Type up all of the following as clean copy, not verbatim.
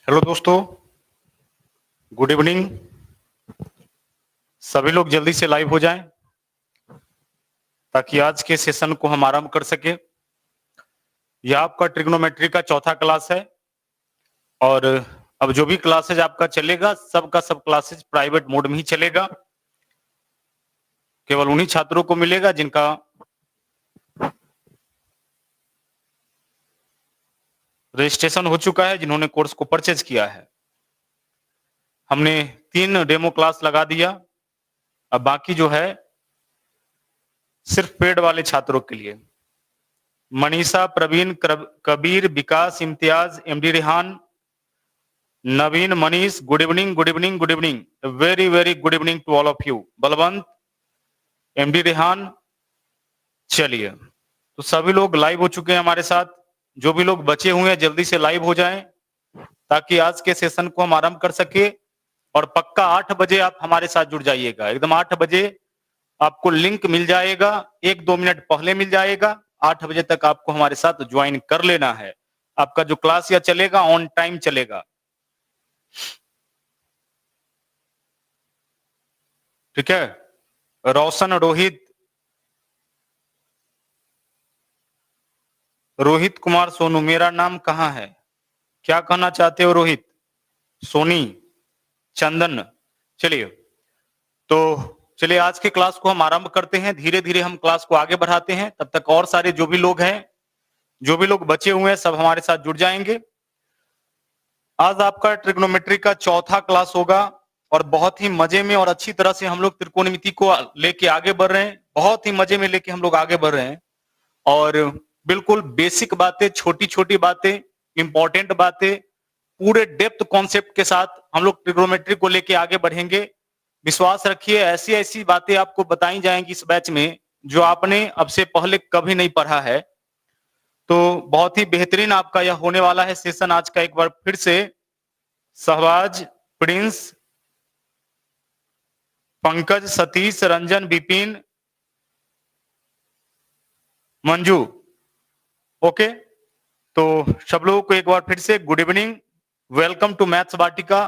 Hello दोस्तों, good evening. सभी लोग जल्दी से लाइव हो जाएं ताकि आज के सेशन को हम आरंभ कर सके। यह आपका ट्रिग्नोमेट्री का चौथा क्लास है और अब जो भी क्लासेज आपका चलेगा सबका सब क्लासेज प्राइवेट मोड में ही चलेगा। केवल उन्हीं छात्रों को मिलेगा जिनका रजिस्ट्रेशन हो चुका है, जिन्होंने कोर्स को परचेज किया है। हमने 3 डेमो क्लास लगा दिया, अब बाकी जो है सिर्फ पेड वाले छात्रों के लिए। Manisha, Praveen, Kabir, Vikas, Imtiaz, MD Rehan, Naveen, Manish, good evening, good evening, good evening, very very good evening to all of you. Balwant, MD Rehan. चलिए, तो सभी लोग लाइव हो चुके हैं हमारे साथ। जो भी लोग बचे हुए हैं जल्दी से लाइव हो जाएं ताकि आज के सेशन को हम आरंभ कर सके। और पक्का 8 बजे आप हमारे साथ जुड़ जाइएगा। एकदम 8 बजे आपको लिंक मिल जाएगा, 1-2 मिनट पहले मिल जाएगा। 8 बजे तक आपको हमारे साथ ज्वाइन कर लेना है। आपका जो क्लास या चलेगा ऑन टाइम चलेगा, ठीक है। रोशन, रोहित कुमार सोनू, मेरा नाम कहाँ है? क्या कहना चाहते हो रोहित? सोनी, चंदन। चलिए, तो चलिए आज के क्लास को हम आरंभ करते हैं। धीरे धीरे हम क्लास को आगे बढ़ाते हैं। तब तक और सारे जो भी लोग हैं, जो भी लोग बचे हुए हैं, सब हमारे साथ जुड़ जाएंगे। आज आपका ट्रिग्नोमेट्री का चौथा क्लास होगा और बहुत ही मजे में और अच्छी तरह से हम लोग त्रिकोणमिति को लेके आगे बढ़ रहे हैं। बहुत ही मजे में लेके हम लोग आगे बढ़ रहे हैं और बिल्कुल बेसिक बातें, छोटी छोटी बातें, इंपॉर्टेंट बातें, पूरे डेप्थ कॉन्सेप्ट के साथ हम लोग ट्रिग्नोमेट्री को लेके आगे बढ़ेंगे। विश्वास रखिए, ऐसी ऐसी बातें आपको बताई जाएंगी इस बैच में जो आपने अब से पहले कभी नहीं पढ़ा है। तो बहुत ही बेहतरीन आपका यह होने वाला है सेशन आज का। एक बार फिर से सहबाज, प्रिंस, पंकज, सतीश, रंजन, विपिन, मंजू, ओके। तो सब लोगों को एक बार फिर से good evening, welcome to maths Vatika.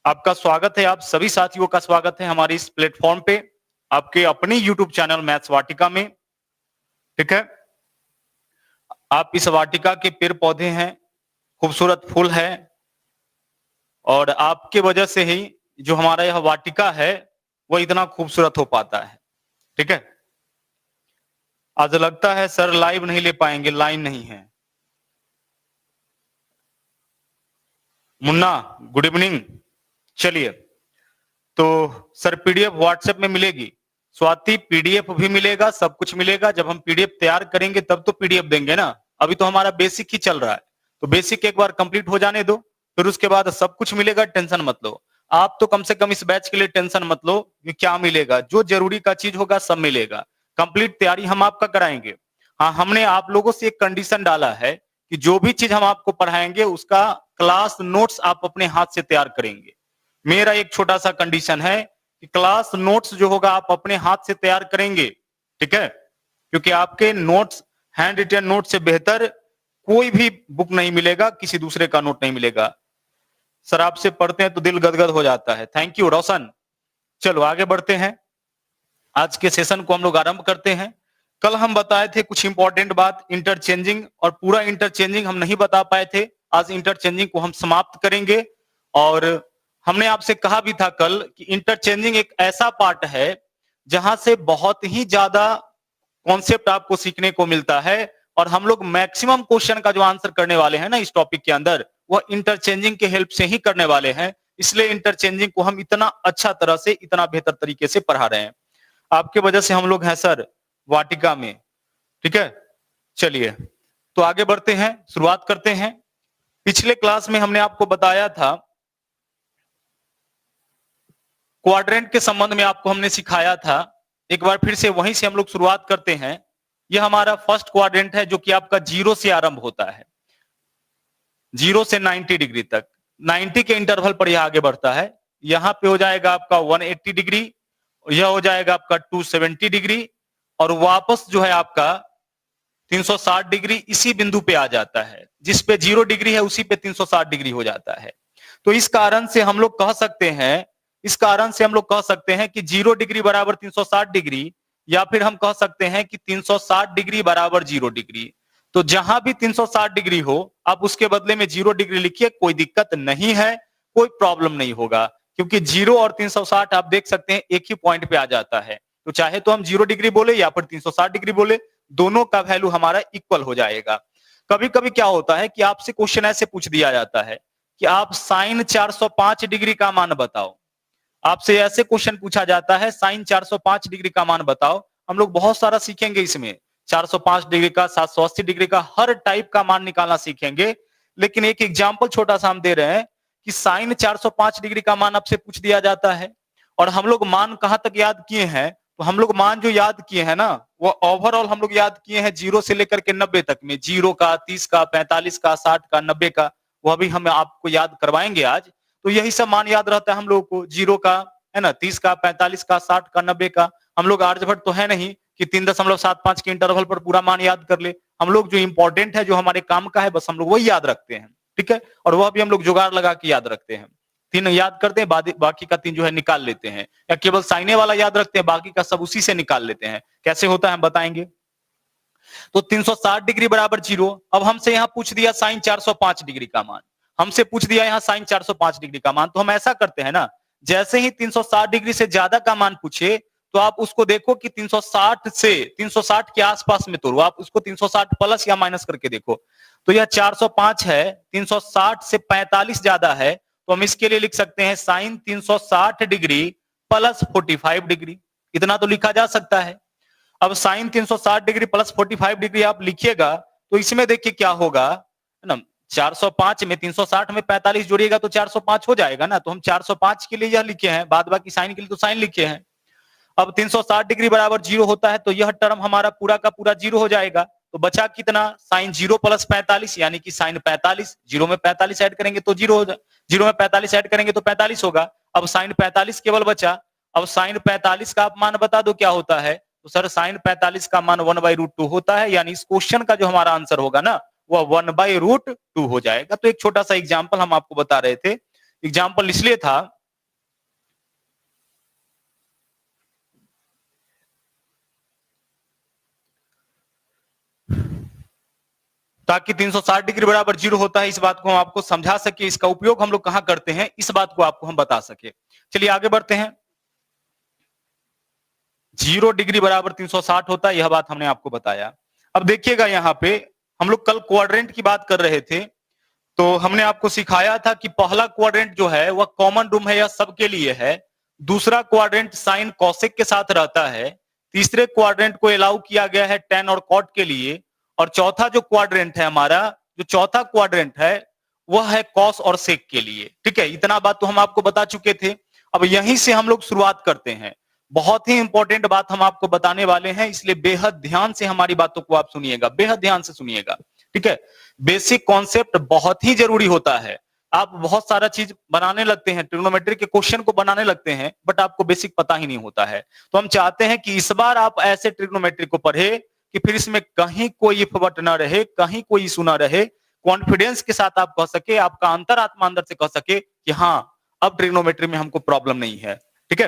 आपका स्वागत है, आप सभी साथियों का स्वागत है हमारे इस प्लेटफॉर्म पे, आपके अपने यूट्यूब चैनल मैथ्स वाटिका में, ठीक है। आप इस वाटिका के पेड़ पौधे हैं, खूबसूरत फूल है और आपके वजह से ही जो हमारा यह वाटिका है वो इतना खूबसूरत हो पाता है, ठीक है। आज लगता है सर लाइव नहीं ले पाएंगे, लाइन नहीं है। Munna, good evening. चलिए, तो सर पीडीएफ व्हाट्सएप में मिलेगी। स्वाति, पीडीएफ भी मिलेगा, सब कुछ मिलेगा। जब हम पीडीएफ तैयार करेंगे तब तो पीडीएफ देंगे ना। अभी तो हमारा बेसिक ही चल रहा है, तो बेसिक एक बार कंप्लीट हो जाने दो, फिर उसके बाद सब कुछ मिलेगा। टेंशन मत लो आप, तो कम से कम इस बैच के लिए टेंशन मत लो कि क्या मिलेगा। जो जरूरी का चीज होगा सब मिलेगा। कंप्लीट तैयारी हम आपका कराएंगे। हाँ, हमने आप लोगों से एक कंडीशन डाला है कि जो भी चीज हम आपको पढ़ाएंगे उसका क्लास नोट्स आप अपने हाथ से तैयार करेंगे। मेरा एक छोटा सा कंडीशन है कि क्लास नोट्स जो होगा आप अपने हाथ से तैयार करेंगे, ठीक है। क्योंकि आपके नोट्स, हैंड रिटन नोट से बेहतर कोई भी बुक नहीं मिलेगा, किसी दूसरे का नोट नहीं मिलेगा। सर आपसे पढ़ते हैं तो दिल गदगद हो जाता है। थैंक यू रोशन। चलो आगे बढ़ते हैं, आज के सेशन को हम लोग आरंभ करते हैं। कल हम बताए थे कुछ इंपॉर्टेंट बात, इंटरचेंजिंग, और पूरा इंटरचेंजिंग हम नहीं बता पाए थे। आज इंटरचेंजिंग को हम समाप्त करेंगे। और हमने आपसे कहा भी था कल कि इंटरचेंजिंग एक ऐसा पार्ट है जहां से बहुत ही ज्यादा कॉन्सेप्ट आपको सीखने को मिलता है और हम लोग मैक्सिमम क्वेश्चन का जो आंसर करने वाले हैं ना इस टॉपिक के अंदर, वह इंटरचेंजिंग के हेल्प से ही करने वाले हैं। इसलिए इंटरचेंजिंग को हम इतना अच्छा तरह से, इतना बेहतर तरीके से पढ़ा रहे हैं। आपके वजह से हम लोग हैं सर वाटिका में, ठीक है। चलिए, तो आगे बढ़ते हैं, शुरुआत करते हैं। पिछले क्लास में हमने आपको बताया था, क्वाड्रेंट के संबंध में आपको हमने सिखाया था। एक बार फिर से वहीं से हम लोग शुरुआत करते हैं। यह हमारा फर्स्ट क्वाड्रेंट है जो कि आपका 0 से आरंभ होता है, 0 से 90 डिग्री तक। 90 के इंटरवल पर यह आगे बढ़ता है। यहां पे हो जाएगा आपका 180 डिग्री, यह हो जाएगा आपका 270 डिग्री, और वापस जो है आपका 360 डिग्री इसी बिंदु पे आ जाता है, जिस पे 0 डिग्री है उसी पे 360 डिग्री हो जाता है। तो इस कारण से हम लोग कह सकते हैं, इस कारण से हम लोग कह सकते हैं कि 0 डिग्री बराबर 360 डिग्री, या फिर हम कह सकते हैं कि 360 डिग्री बराबर 0 डिग्री। तो जहां भी 360 डिग्री हो, आप उसके बदले में 0 डिग्री लिखिए, कोई दिक्कत नहीं है, कोई प्रॉब्लम नहीं होगा, क्योंकि 0 और 360 आप देख सकते हैं एक ही पॉइंट पे आ जाता है। तो चाहे तो हम 0 डिग्री बोले या फिर 360 डिग्री बोले, दोनों का वैल्यू हमारा इक्वल हो जाएगा। कभी कभी क्या होता है कि आपसे क्वेश्चन ऐसे पूछ दिया जाता है कि आप साइन 405 डिग्री का मान बताओ। आपसे ऐसे क्वेश्चन पूछा जाता है, साइन 405 डिग्री का मान बताओ। हम लोग बहुत सारा सीखेंगे इसमें, 405 डिग्री का, 780 डिग्री का, हर टाइप का मान निकालना सीखेंगे। लेकिन एक एग्जाम्पल छोटा सा हम दे रहे हैं कि साइन 405 डिग्री का मान आपसे पूछ दिया जाता है, और हम लोग मान कहां तक याद किए हैं? तो हम लोग मान जो याद किए हैं ना, वो ओवरऑल हम लोग याद किए हैं 0 से लेकर के 90 तक में, 0 का, 30 का, 45 का, 60 का, 90 का, वह भी हम आपको याद करवाएंगे आज। तो यही सब मान याद रहता है हम लोगों को, 0 का, है ना, 30 का, 45 का, 60 का, 90 का। हम लोग आर्यभट्ट तो है नहीं कि 3.75 के इंटरवल पर पूरा मान याद कर ले। हम लोग जो इंपॉर्टेंट है, जो हमारे काम का है, बस हम लोग वही याद रखते हैं, ठीक है। और वह भी हम लोग जुगाड़ लगा के याद रखते हैं। 3 याद करते हैं, बाकी का 3 जो है निकाल लेते हैं, या केवल साइने वाला याद रखते हैं, बाकी का सब उसी से निकाल लेते हैं। कैसे होता है हम बताएंगे। तो 360 डिग्री बराबर 0। अब हमसे यहाँ पूछ दिया साइन 405 डिग्री का मान, हमसे पूछ दिया यहाँ साइन 405 डिग्री का मान। तो हम ऐसा करते हैं ना, जैसे ही 360 डिग्री से ज्यादा का मान पूछे, तो आप उसको देखो कि 360 से 360 के आसपास में तोड़ो, आप उसको 360 प्लस या माइनस करके देखो। तो यह 405 है, 360 से 45 ज्यादा है, तो हम इसके लिए लिख सकते हैं साइन 360 डिग्री प्लस 45 डिग्री। इतना तो लिखा जा सकता है। अब साइन 360 डिग्री प्लस 45 डिग्री आप लिखिएगा, तो इसमें देखिए क्या होगा, है ना, 405 में 360 में 45 जोड़िएगा तो 405 हो जाएगा ना। तो हम 405 के लिए यह लिखे हैं, बाद बाकी साइन के लिए तो साइन लिखे हैं। अब 360 डिग्री बराबर 0 होता है, तो यह टर्म हमारा पूरा का पूरा 0 हो जाएगा। तो बचा कितना, साइन 0 प्लस 45, यानी कि साइन 45। 0 में 45 ऐड करेंगे तो 0 हो जाए, 0 में 45 ऐड करेंगे तो 45 होगा। अब साइन 45 केवल बचा। अब साइन 45 का आप मान बता दो क्या होता है। तो सर साइन 45 का मान 1/√2 होता है, यानी इस क्वेश्चन का जो हमारा आंसर होगा ना, वह 1/√2 हो जाएगा। तो एक छोटा सा एग्जाम्पल हम आपको बता रहे थे। एग्जाम्पल इसलिए था ताकि 360 डिग्री बराबर 0 होता है, इस बात को हम आपको समझा सके, इसका उपयोग हम लोग कहां करते हैं, इस बात को आपको हम बता सके। चलिए आगे बढ़ते हैं। 0 डिग्री बराबर 360 होता है, यह बात हमने आपको बताया। अब देखिएगा यहाँ पे हम लोग कल क्वाड्रेंट की बात कर रहे थे, तो हमने आपको सिखाया था कि पहला क्वाड्रेंट जो है वह कॉमन रूम है या सबके लिए है। दूसरा क्वाड्रेंट साइन कॉसेक के साथ रहता है। तीसरे क्वाड्रेंट को अलाउ किया गया है टेन और कॉट के लिए। और चौथा जो क्वाड्रेंट है हमारा, जो चौथा क्वाड्रेंट है, वह है कॉस और सेक के लिए। ठीक है, इतना बात तो हम आपको बता चुके थे। अब यहीं से हम लोग शुरुआत करते हैं। बहुत ही इंपॉर्टेंट बात हम आपको बताने वाले हैं, इसलिए बेहद ध्यान से हमारी बातों को आप सुनिएगा, बेहद ध्यान से सुनिएगा। ठीक है, बेसिक कॉन्सेप्ट बहुत ही जरूरी होता है। आप बहुत सारा चीज बनाने लगते हैं, ट्रिग्नोमेट्री के क्वेश्चन को बनाने लगते हैं, बट आपको बेसिक पता ही नहीं होता है। तो हम चाहते हैं कि इस बार आप ऐसे ट्रिग्नोमेट्री को पढ़े कि फिर इसमें कहीं कोई इफ बट ना रहे, कहीं कोई इशू ना रहे। कॉन्फिडेंस के साथ आप कह सके, आपका अंतरात्मा अंदर से कह सके कि हाँ, अब ट्रिग्नोमेट्री में हमको प्रॉब्लम नहीं है। ठीक है,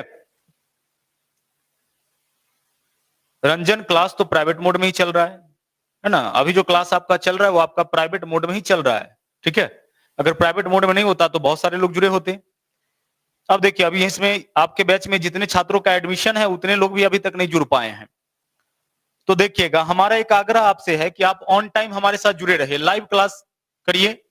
रंजन क्लास तो प्राइवेट मोड में ही चल रहा है ना। अभी जो क्लास आपका चल रहा है वो आपका प्राइवेट मोड में ही चल रहा है। ठीक है, अगर प्राइवेट मोड में नहीं होता तो बहुत सारे लोग जुड़े होते। अब देखिए, अभी इसमें आपके बैच में जितने छात्रों का एडमिशन है उतने लोग भी अभी तक नहीं जुड़ पाए हैं। तो देखिएगा, हमारा एक आग्रह आपसे है कि आप ऑन टाइम हमारे साथ जुड़े रहे, लाइव क्लास करिए।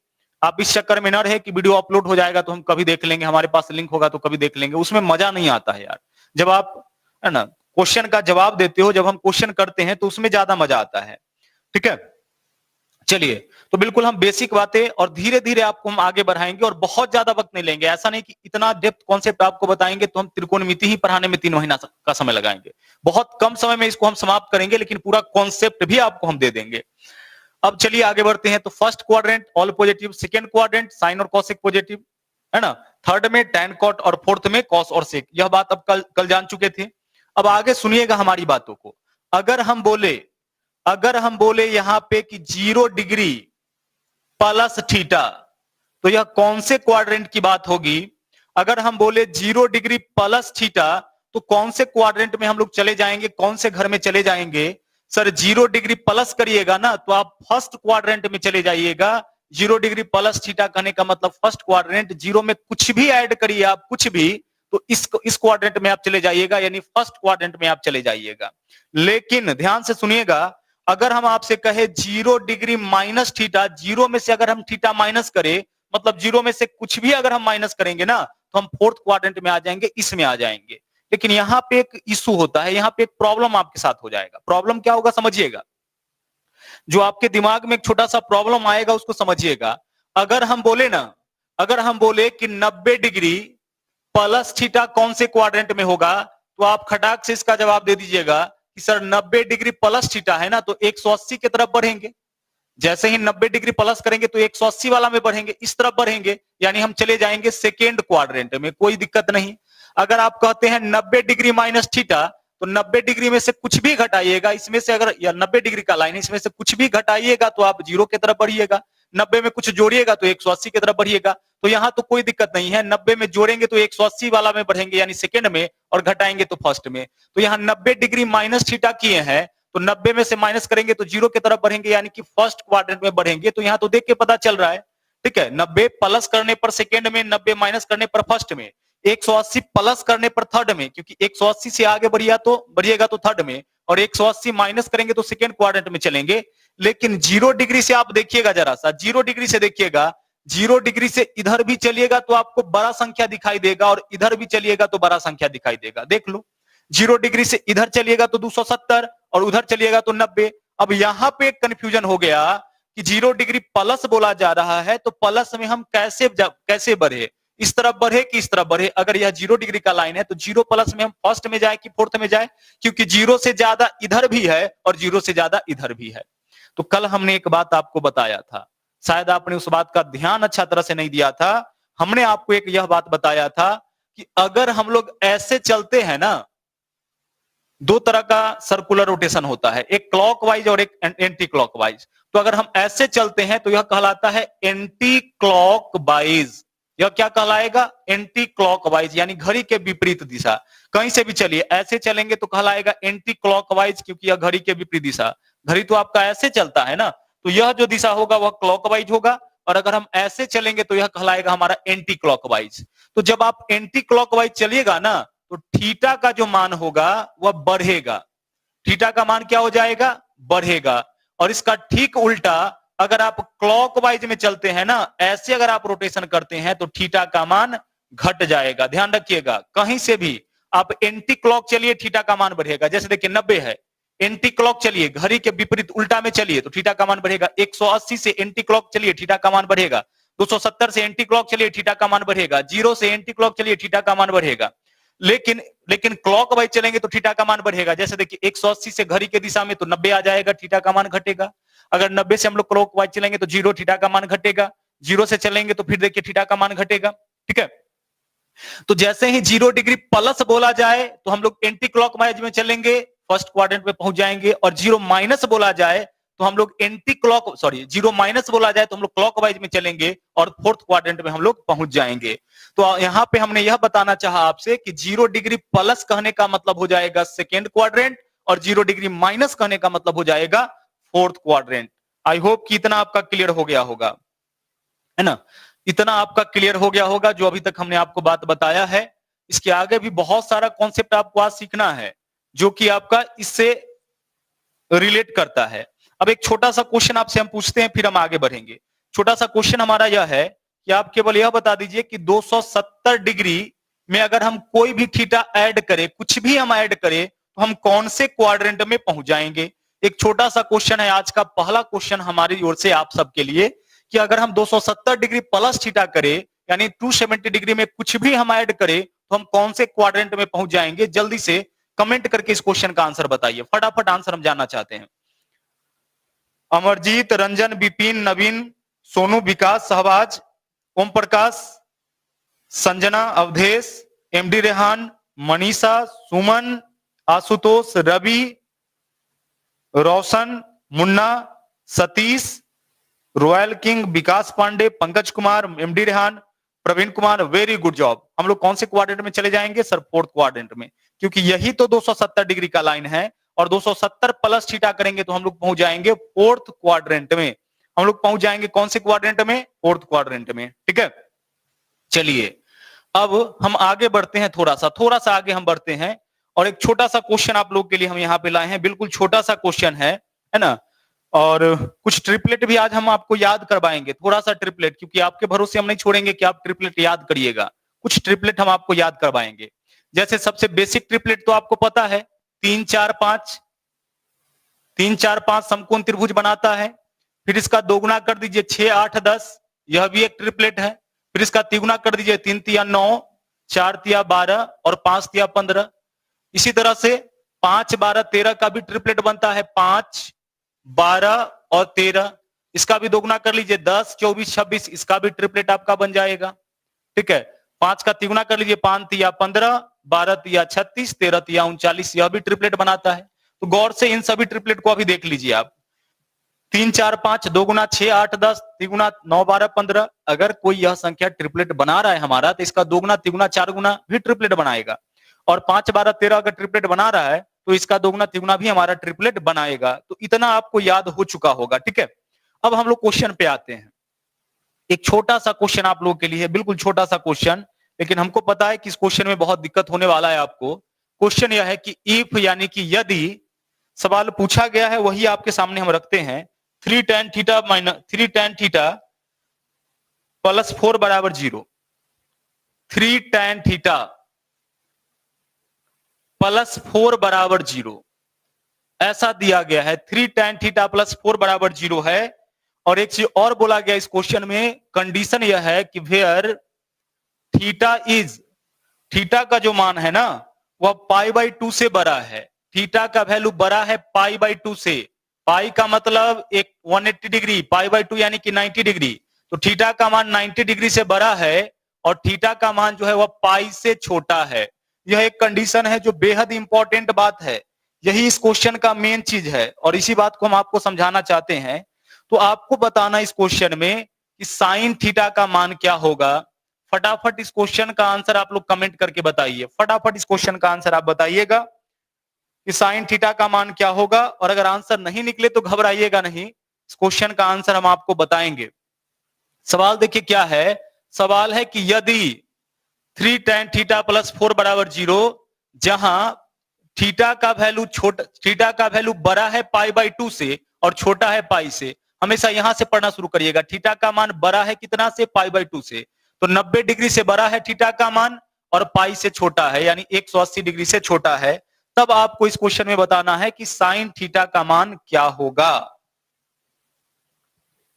आप इस चक्कर में ना रहे कि वीडियो अपलोड हो जाएगा तो हम कभी देख लेंगे, हमारे पास लिंक होगा तो कभी देख लेंगे, उसमें मजा नहीं आता है यार। जब आप, है ना, क्वेश्चन का जवाब देते हो, जब हम क्वेश्चन करते हैं तो उसमें ज्यादा मजा आता है। ठीक है, चलिए, तो बिल्कुल हम बेसिक बातें और धीरे धीरे आपको हम आगे बढ़ाएंगे और बहुत ज्यादा वक्त नहीं लेंगे। ऐसा नहीं कि इतना डेप्थ कॉन्सेप्ट आपको बताएंगे तो हम त्रिकोणमिति ही पढ़ाने में 3 महीना का समय लगाएंगे। बहुत कम समय में इसको हम समाप्त करेंगे, लेकिन पूरा कॉन्सेप्ट भी आपको हम दे देंगे। अब चलिए आगे बढ़ते हैं। तो first quadrant all positive, second quadrant sine और कॉसेक पॉजिटिव, है ना, थर्ड में टैन कॉट और फोर्थ में कॉस और सेक। यह बात अब कल जान चुके थे। अब आगे सुनिएगा हमारी बातों को। अगर हम बोले अगर हम बोले यहां पे कि 0 डिग्री प्लस थीटा, तो यह कौन से क्वाड्रेंट की बात होगी? अगर हम बोले 0 डिग्री प्लस थीटा, तो कौन से क्वाड्रेंट में हम लोग चले जाएंगे, कौन से घर में चले जाएंगे? सर 0 डिग्री प्लस करिएगा ना तो आप फर्स्ट क्वाड्रेंट में चले जाइएगा। 0 डिग्री प्लस थीटा कहने का मतलब फर्स्ट क्वाड्रेंट, 0 में कुछ भी ऐड करिए आप, कुछ भी, तो इस क्वाड्रेंट में आप चले जाइएगा, यानी फर्स्ट क्वाड्रेंट में आप चले जाइएगा। लेकिन ध्यान से सुनिएगा, अगर हम आपसे कहे 0 डिग्री माइनस थीटा, 0 में से अगर हम थीटा माइनस करें, मतलब 0 में से कुछ भी अगर हम माइनस करेंगे ना, तो हम फोर्थ क्वाड्रेंट में आ जाएंगे, इसमें आ जाएंगे। लेकिन यहां पे एक इशू होता है, यहां पे एक प्रॉब्लम आपके साथ हो जाएगा। प्रॉब्लम क्या होगा समझिएगा, जो आपके दिमाग में एक छोटा सा प्रॉब्लम आएगा उसको समझिएगा। अगर हम बोले ना, अगर हम बोले कि 90 डिग्री प्लस थीटा कौन से क्वाड्रेंट में होगा, तो आप खटाक से इसका जवाब दे दीजिएगा कि सर 90 डिग्री प्लस थीटा है ना, तो 180 की तरफ बढ़ेंगे। जैसे ही 90 डिग्री प्लस करेंगे तो 180 वाला में बढ़ेंगे, इस तरफ बढ़ेंगे, यानी हम चले जाएंगे सेकेंड क्वाड्रेंट में, कोई दिक्कत नहीं। अगर आप कहते हैं 90 डिग्री माइनस थीटा, तो 90 डिग्री में से कुछ भी घटाइएगा, इसमें से अगर, या 90 डिग्री का लाइन, इसमें से कुछ भी घटाइएगा तो आप 0 की तरफ बढ़िएगा, 90 में कुछ जोड़िएगा तो 180 की तरफ बढ़िएगा। तो यहां तो कोई दिक्कत नहीं है, 90 में जोड़ेंगे तो 180 वाला में बढ़ेंगे यानी सेकेंड में, और घटाएंगे तो फर्स्ट में। तो यहाँ 90 डिग्री माइनस थीटा किए हैं, तो 90 में से माइनस करेंगे तो 0 की तरफ बढ़ेंगे, यानी कि फर्स्ट क्वाड्रेंट में बढ़ेंगे। तो यहाँ तो देख के पता चल रहा है, ठीक है, 90 प्लस करने पर सेकेंड में, 90 माइनस करने पर फर्स्ट में, 180 प्लस करने पर थर्ड में, क्योंकि 180 से आगे बढ़िएगा तो थर्ड में, और 180 माइनस करेंगे तो सेकेंड क्वाड्रेंट में चलेंगे। लेकिन 0 डिग्री से आप देखिएगा, जरा सा 0 डिग्री से देखिएगा, 0 डिग्री से इधर भी चलिएगा तो आपको बड़ा संख्या दिखाई देगा, और इधर भी चलिएगा तो बड़ा संख्या दिखाई देगा। देख लो, 0 डिग्री से इधर चलिएगा तो 270, और उधर चलिएगा तो 90। अब यहां पे एक कंफ्यूजन हो गया कि 0 डिग्री प्लस बोला जा रहा है, तो प्लस में हम कैसे बढ़े, इस तरफ बढ़े कि इस तरफ बढ़े? अगर यह 0 डिग्री का लाइन है तो 0 प्लस में हम फर्स्ट में जाए कि फोर्थ में जाए, क्योंकि 0 से ज्यादा इधर भी है और 0 से ज्यादा इधर भी है। तो कल हमने एक बात आपको बताया था, शायद आपने उस बात का ध्यान अच्छा तरह से नहीं दिया था। हमने आपको एक यह बात बताया था कि अगर हम लोग ऐसे चलते हैं ना, दो तरह का सर्कुलर रोटेशन होता है, एक क्लॉकवाइज और एक एंटी क्लॉकवाइज। तो अगर हम ऐसे चलते हैं तो यह कहलाता है एंटी क्लॉकवाइज। यह क्या कहलाएगा? एंटी क्लॉकवाइज, यानी घड़ी के विपरीत दिशा। कहीं से भी चलिए, ऐसे चलेंगे तो कहलाएगा एंटी क्लॉकवाइज, क्योंकि यह घड़ी के विपरीत दिशा। घड़ी तो आपका ऐसे चलता है ना, तो यह जो दिशा होगा वह क्लॉकवाइज होगा, और अगर हम ऐसे चलेंगे तो यह कहलाएगा हमारा एंटी क्लॉकवाइज। तो जब आप एंटी क्लॉकवाइज चलिएगा ना, तो थीटा का जो मान होगा वह बढ़ेगा। थीटा का मान क्या हो जाएगा? बढ़ेगा। और इसका ठीक उल्टा, अगर आप क्लॉकवाइज में चलते हैं ना, ऐसे अगर आप रोटेशन करते हैं, तो थीटा का मान घट जाएगा। ध्यान रखिएगा, कहीं से भी आप एंटी क्लॉक चलिए, थीटा का मान बढ़ेगा। जैसे देखिए 90 है, एंटी क्लॉक चलिए, घड़ी के विपरीत उल्टा में चलिए तो थीटा का मान बढ़ेगा। 180 से एंटी क्लॉक चलिए, थीटा का मान बढ़ेगा। 270 से एंटी क्लॉक चलिए, थीटा का मान बढ़ेगा। 0 से एंटी क्लॉक चलिए, थीटा का मान बढ़ेगा। लेकिन क्लॉकवाइज चलेंगे तो थीटा का मान बढ़ेगा। जैसे देखिए 180 से घड़ी के दिशा में तो 90 आ जाएगा, थीटा का मान घटेगा। अगर 90 से हम लोग क्लॉकवाइज चलेंगे तो 0 थीटा का मान घटेगा। 0 से चलेंगे तो फिर देखिए थीटा का मान घटेगा। ठीक है, तो जैसे ही 0 डिग्री प्लस बोला जाए तो हम लोग एंटी क्लॉकवाइज में चलेंगे, फर्स्ट क्वाड्रेंट में पहुंच जाएंगे। और 0 माइनस बोला जाए तो हम लोग 0 माइनस बोला जाए तो हम लोग क्लॉकवाइज में चलेंगे और फोर्थ क्वाड्रेंट में हम लोग पहुंच जाएंगे। तो यहां पे हमने यह बताना चाहा आपसे कि 0 डिग्री प्लस कहने का मतलब हो जाएगा सेकेंड क्वाड्रेंट, और 0 डिग्री माइनस कहने का मतलब हो जाएगा फोर्थ क्वाड्रेंट। आई होप कि इतना आपका क्लियर हो गया होगा, है ना? इतना आपका क्लियर हो गया होगा जो अभी तक हमने आपको बात बताया है। इसके आगे भी बहुत सारा कॉन्सेप्ट आपको आज सीखना है जो कि आपका इससे रिलेट करता है। अब एक छोटा सा क्वेश्चन आपसे हम पूछते हैं, फिर हम आगे बढ़ेंगे। छोटा सा क्वेश्चन हमारा यह है कि आप केवल यह बता दीजिए कि 270 डिग्री में अगर हम कोई भी थीटा ऐड करें, कुछ भी हम ऐड करें, तो हम कौन से क्वाड्रेंट में पहुंच जाएंगे? एक छोटा सा क्वेश्चन है, आज का पहला क्वेश्चन हमारी ओर से आप सबके लिए, कि अगर हम 270 डिग्री प्लस थीटा करें, यानी 270 डिग्री में कुछ भी हम ऐड करें, तो हम कौन से क्वाड्रेंट में पहुंच जाएंगे? जल्दी से कमेंट करके इस क्वेश्चन का आंसर बताइए, फटाफट आंसर हम जानना चाहते हैं। Amarjeet, Ranjan, Vipin, Naveen, Sonu, Vikas, Shahbaz, Om Prakash, Sanjana, Awadhesh, MD Rehan, Manisha, Suman, Ashutosh, Ravi, Roshan, Munna, Satish, Royal King, Vikas Pandey, Pankaj Kumar, MD Rehan, Praveen Kumar, very good job. हम लोग कौन से क्वाड्रेंट में चले जाएंगे सर? फोर्थ क्वाड्रेंट में, क्योंकि यही तो 270 डिग्री का लाइन है और 270 प्लस थीटा करेंगे तो हम लोग पहुंच जाएंगे फोर्थ क्वाड्रेंट में। हम लोग पहुंच जाएंगे कौन से क्वाड्रेंट में? फोर्थ क्वाड्रेंट में, ठीक है। चलिए अब हम आगे बढ़ते हैं, थोड़ा सा आगे हम बढ़ते हैं और एक छोटा सा क्वेश्चन आप लोग के लिए हम यहाँ पे लाए हैं। बिल्कुल छोटा सा क्वेश्चन है ना। और कुछ ट्रिपलेट भी आज हम आपको याद करवाएंगे, थोड़ा सा ट्रिपलेट, क्योंकि आपके भरोसे हम नहीं छोड़ेंगे कि आप ट्रिपलेट याद करिएगा। कुछ ट्रिपलेट हम आपको याद करवाएंगे। जैसे सबसे बेसिक ट्रिपलेट तो आपको पता है 3 4 5, 3 4 5 समकोण त्रिभुज बनाता है। फिर इसका दोगुना कर दीजिए 6 8 10, यह भी एक ट्रिपलेट है। फिर इसका तिगुना कर दीजिए 3 तिया 9, 4 तिया 12 और 5 तिया 15। इसी तरह से 5 12 13 का भी ट्रिपलेट बनता है, 5 12 और 13। इसका भी दोगुना कर लीजिए 10 24 26, इसका भी ट्रिपलेट आपका बन जाएगा, ठीक है। 5 का तिगुना कर लीजिए 5 तिया 15, 12 तिया 36, 13 तिया 39, यह भी ट्रिपलेट बनाता है। तो गौर से इन सभी ट्रिपलेट को अभी देख लीजिए आप। 3 4 5, 2 गुना 6 8 10, तिगुना 9 12 15। अगर कोई यह संख्या ट्रिपलेट बना रहा है हमारा तो इसका 2 गुना तिगुना 4 गुना भी ट्रिपलेट बनाएगा। और 5 12 13 अगर ट्रिपलेट बना रहा है तो इसका 2 गुना तिगुना भी हमारा ट्रिपलेट बनाएगा। तो इतना आपको याद हो चुका होगा, ठीक है। अब हम लोग क्वेश्चन पे आते हैं। एक छोटा सा क्वेश्चन आप लोगों के लिए, बिल्कुल छोटा सा क्वेश्चन, लेकिन हमको पता है कि इस क्वेश्चन में बहुत दिक्कत होने वाला है आपको। क्वेश्चन यह है कि इफ यानी कि यदि सवाल पूछा गया है वही आपके सामने हम रखते हैं। 3 tan theta minus 3 tan theta plus 4 बराबर 0। 3 tan थीटा प्लस 4 बराबर 0 ऐसा दिया गया है। 3 tan थीटा प्लस 4 बराबर 0 है। और एक चीज और बोला गया इस क्वेश्चन में, कंडीशन यह है कि वेयर थीटा इज, थीटा का जो मान है ना वह π/2 से बड़ा है। थीटा का वैल्यू बड़ा है π/2 से। पाई का मतलब एक 180 डिग्री, π/2 यानी कि 90 डिग्री। तो थीटा का मान 90 डिग्री से बड़ा है और थीटा का मान जो है वह पाई से छोटा है। यह एक कंडीशन है जो बेहद इंपॉर्टेंट बात है। यही इस क्वेश्चन का मेन चीज है और इसी बात को हम आपको समझाना चाहते हैं। तो आपको बताना इस क्वेश्चन में कि साइन थीटा का मान क्या होगा। फटाफट इस क्वेश्चन का आंसर आप लोग कमेंट करके बताइए। फटाफट इस क्वेश्चन का आंसर आप बताइएगा कि साइन थीटा का मान क्या होगा। और अगर आंसर नहीं निकले तो घबराइएगा नहीं, इस क्वेश्चन का आंसर हम आपको बताएंगे। सवाल देखिए क्या है। सवाल है कि यदि 3 tan थीटा प्लस 4 बराबर 0, जहां थीटा का वैल्यू बड़ा है π/2 से और छोटा है पाई से। हमेशा यहां से पढ़ना शुरू करिएगा। थीटा का मान बड़ा है कितना से? π/2 से। तो 90 डिग्री से बड़ा है थीटा का मान और पाई से छोटा है यानी 180 डिग्री से छोटा है। तब आपको इस क्वेश्चन में बताना है कि साइन थीटा का मान क्या होगा।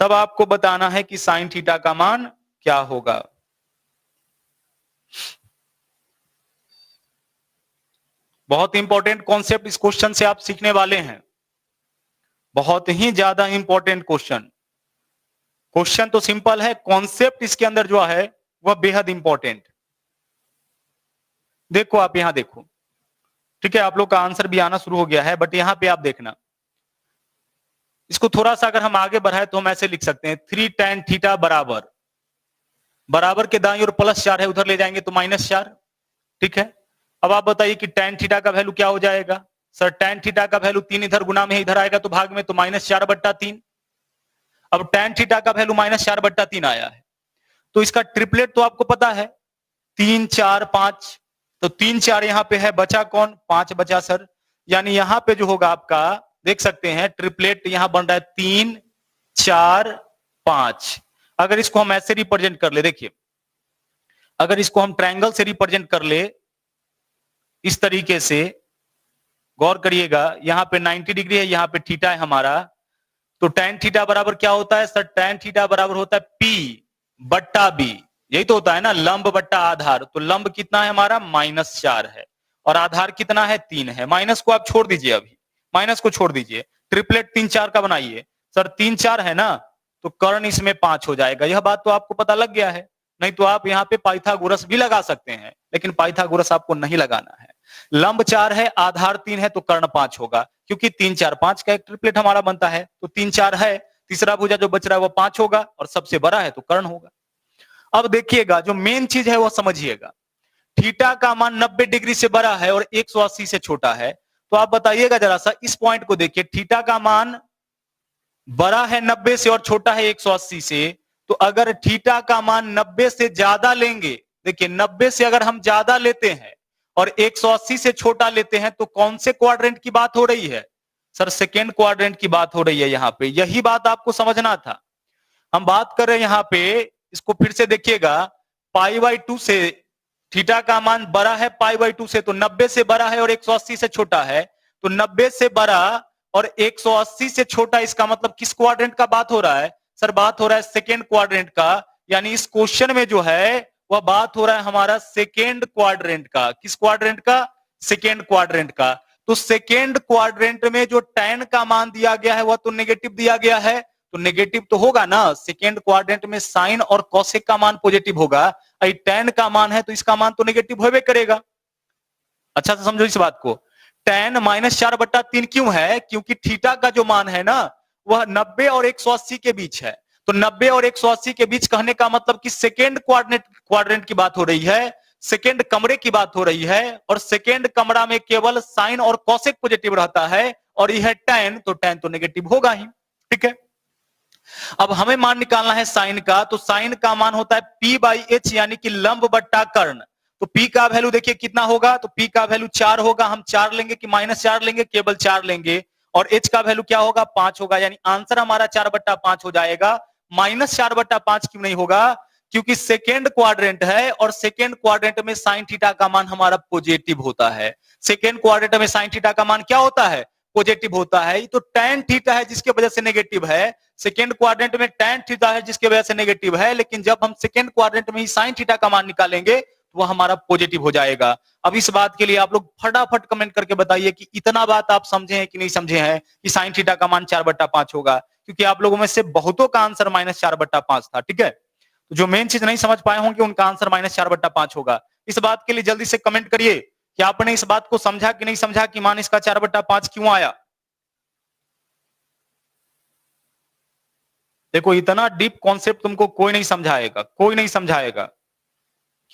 तब आपको बताना है कि साइन थीटा का मान क्या होगा। बहुत इंपॉर्टेंट कॉन्सेप्ट इस क्वेश्चन से आप सीखने वाले हैं। बहुत ही ज्यादा इंपॉर्टेंट क्वेश्चन। क्वेश्चन तो सिंपल है, कॉन्सेप्ट इसके अंदर जो है वह बेहद इंपॉर्टेंट। देखो आप यहां देखो, ठीक है। आप लोग का आंसर भी आना शुरू हो गया है, बट यहां पे आप देखना, इसको थोड़ा सा अगर हम आगे बढ़ाए तो हम ऐसे लिख सकते हैं 3 tan थीटा बराबर के दाईं ओर +4 है, उधर ले जाएंगे तो -4, ठीक है। अब आप बताइए कि tan थीटा का वैल्यू क्या हो जाएगा। सर tan थीटा का वैल्यू 3 इधर गुना में इधर आएगा तो भाग में, तो -4/3। अब tan थीटा का वैल्यू -4/3 आया है तो इसका ट्रिपलेट तो आपको पता है 3 4 5। तो 3 4 यहां पे है, बचा कौन? 5 बचा सर। यानी यहां पे जो होगा आपका, देख सकते हैं ट्रिपलेट यहां बन रहा है 3 4 5। अगर इसको हम ऐसे रिप्रेजेंट कर ले, देखिए अगर इसको हम ट्रायंगल से रिप्रेजेंट कर ले इस तरीके से, गौर करिएगा, यहां पे 90 डिग्री है, यहां पे थीटा है हमारा। तो tan थीटा बराबर क्या होता है सर? tan थीटा बराबर होता है P/B। यही तो होता है ना, लंब बट्टा आधार। तो लंब कितना है हमारा? -4 है और आधार कितना है? 3 है। माइनस को आप छोड़ दीजिए, अभी माइनस को छोड़ दीजिए। ट्रिपलेट 3 4 का बनाइए। सर 3 4 है ना, तो कर्ण इसमें 5 हो जाएगा। यह बात तो आपको पता लग गया है। नहीं तो आप यहाँ पे पाइथागोरस भी लगा सकते हैं, लेकिन पाइथागोरस आपको नहीं लगाना है। लंब 4 है, आधार 3 है, तो कर्ण 5 होगा, क्योंकि 3 4 5 का एक ट्रिपलेट हमारा बनता है, तो 3 4 है, तीसरा भुजा जो बच रहा है वो 5 होगा, और सबसे बड़ा है तो कर्ण होगा। अब देखिएगा, जो मेन चीज है वो समझिएगा, थीटा का मान 90 डिग्री से बड़ा है और 180 से छोटा है, तो आप बताइएगा जरा सा इस पॉइंट को देखिए, थीटा का मान बड़ा है 90 से और छोटा है 180 से, तो अगर थीटा का मान 90 से ज्यादा लेंगे, देखिए 90 से अगर हम ज्यादा लेते हैं और 180 से छोटा लेते हैं, तो कौन से क्वाड्रेंट की बात हो रही है? सर सेकेंड क्वाड्रेंट की बात हो रही है यहां पे, यही बात आपको समझना था। हम बात कर रहे हैं यहां पे, इसको फिर से देखिएगा, π/2 से थीटा का मान बड़ा है π/2 से, तो 90 से बड़ा है और 180 से छोटा है, तो 90 से बड़ा और 180 से छोटा, इसका मतलब किस क्वाड्रेंट का बात हो रहा है? सर बात हो रहा है सेकेंड क्वाड्रेंट का, यानी इस क्वेश्चन में जो है वह बात हो रहा है हमारा सेकेंड क्वाड्रेंट का। किस क्वाड्रेंट का? सेकेंड क्वाड्रेंट का। तो सेकेंड क्वाड्रेंट में जो tan का मान दिया गया है वह तो नेगेटिव दिया गया है, तो नेगेटिव तो होगा ना। सेकेंड क्वाड्रेंट में साइन और कॉसेक का मान पॉजिटिव होगा, tan का मान है तो इसका मान तो नेगेटिव होबे करेगा। अच्छा से समझो इस बात को, tan -4/3 क्यों है? क्योंकि थीटा का जो मान है ना वह 90 और 180 के बीच है, तो 90 और 180 के बीच कहने का मतलब कि सेकेंड क्वाड्रेंट की बात हो रही है, सेकेंड कमरे की बात हो रही है, और सेकेंड कमरा में केवल साइन और कॉसेक पॉजिटिव रहता है, और यह tan तो नेगेटिव होगा ही। ठीक है, अब हमें मान निकालना है साइन का, तो साइन का मान होता है P/H, यानी कि लंब बट्टा कर्ण। तो P का वैल्यू देखिए कितना होगा, तो P का वैल्यू 4 होगा, हम 4 लेंगे कि -4 लेंगे? केवल 4 लेंगे, और H का वैल्यू क्या होगा? 5 होगा, यानी आंसर हमारा 4/5 हो जाएगा। -4/5 क्यों नहीं होगा? क्योंकि सेकेंड क्वाड्रेंट है, और सेकेंड क्वाड्रेंट में साइन थीटा का मान हमारा पॉजिटिव होता है। सेकेंड क्वाड्रेंट में साइन थीटा का मान क्या होता है? पॉजिटिव होता है। ये तो tan थीटा है जिसके वजह से नेगेटिव है, सेकेंड क्वाड्रेंट में tan थीटा है जिसके वजह से नेगेटिव है, लेकिन जब हम सेकेंड क्वाड्रेंट में ही साइन थीटा का मान निकालेंगे तो वह हमारा पॉजिटिव हो जाएगा। अब इस बात के लिए आप लोग फटाफट कमेंट करके बताइए कि इतना बात आप समझे हैं कि नहीं समझे हैं कि साइन थीटा का मान 4/5 होगा, क्योंकि आप लोगों में से बहुतों का आंसर -4/5 था। ठीक है, तो जो मेन चीज नहीं समझ पाए होंगे उनका आंसर -4/5 होगा। इस बात के लिए जल्दी से कमेंट करिए कि आपने इस बात को समझा कि नहीं समझा कि मान इसका 4/5 क्यों आया। देखो, इतना डीप कॉन्सेप्ट तुमको कोई नहीं समझाएगा, कोई नहीं समझाएगा,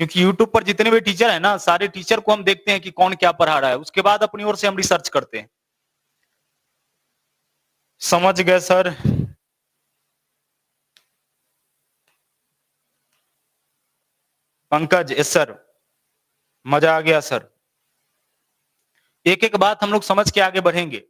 क्योंकि YouTube पर जितने भी टीचर है ना, सारे टीचर को हम देखते हैं कि कौन क्या पढ़ा रहा है, उसके बाद अपनी ओर से हम रिसर्च करते हैं। समझ गए सर? पंकज, यस सर, मजा आ गया सर। एक एक बात हम लोग समझ के आगे बढ़ेंगे,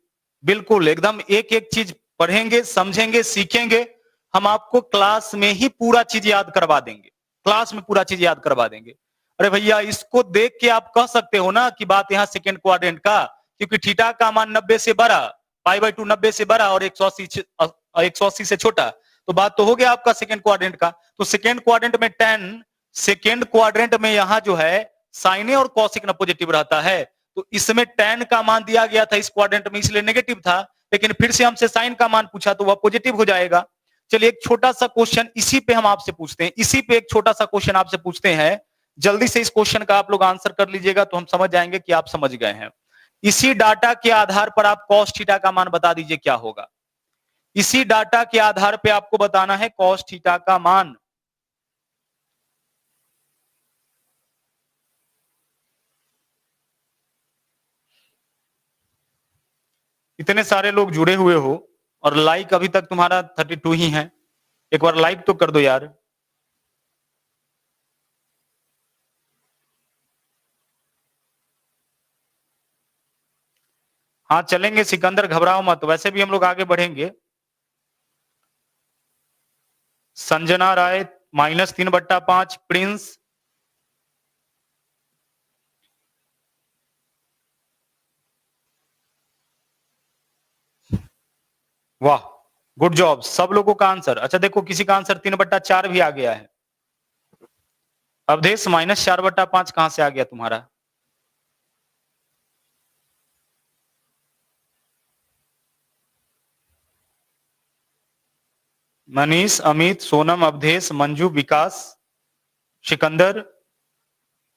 बिल्कुल एकदम एक एक चीज पढ़ेंगे, समझेंगे, सीखेंगे। हम आपको क्लास में ही पूरा चीज याद करवा देंगे, क्लास में पूरा चीज याद करवा देंगे। अरे भैया, इसको देख के आप कह सकते हो ना कि बात यहाँ सेकेंड क्वाड्रेंट का, क्योंकि थीटा का मान 90 से बड़ा, π/2 90 से बड़ा और 180 से छोटा, तो बात तो हो गया आपका सेकेंड क्वाड्रेंट का। तो सेकेंड क्वाड्रेंट में tan, सेकेंड क्वाड्रेंट में यहाँ जो है साइने और कॉसिक ना पॉजिटिव रहता है, तो इसमें tan का मान दिया गया था इस क्वाड्रेंट में, इसलिए नेगेटिव था, लेकिन फिर से हमसे साइन का मान पूछा तो वह पॉजिटिव हो जाएगा। चलिए एक छोटा सा क्वेश्चन इसी पे हम आपसे पूछते हैं, इसी पे एक छोटा सा क्वेश्चन आपसे पूछते हैं। जल्दी से इस क्वेश्चन का आप लोग आंसर कर लीजिएगा तो हम समझ जाएंगे कि आप समझ गए हैं। इसी डाटा के आधार पर आप कॉस थीटा का मान बता दीजिए क्या होगा। इसी डाटा के आधार पे आपको बताना है कॉस थीटा का मान। इतने सारे लोग जुड़े हुए हो और लाइक अभी तक तुम्हारा 32 ही है, एक बार लाइक तो कर दो यार। हाँ चलेंगे सिकंदर, घबराओ मत, वैसे भी हम लोग आगे बढ़ेंगे। संजना राय -3/5, प्रिंस वाह, गुड जॉब सब लोगों का आंसर। अच्छा देखो, किसी का आंसर 3/4 भी आ गया है। अवधेश -4/5 कहां से आ गया तुम्हारा? मनीष, अमित, सोनम, अवधेश, मंजू, विकास, सिकंदर,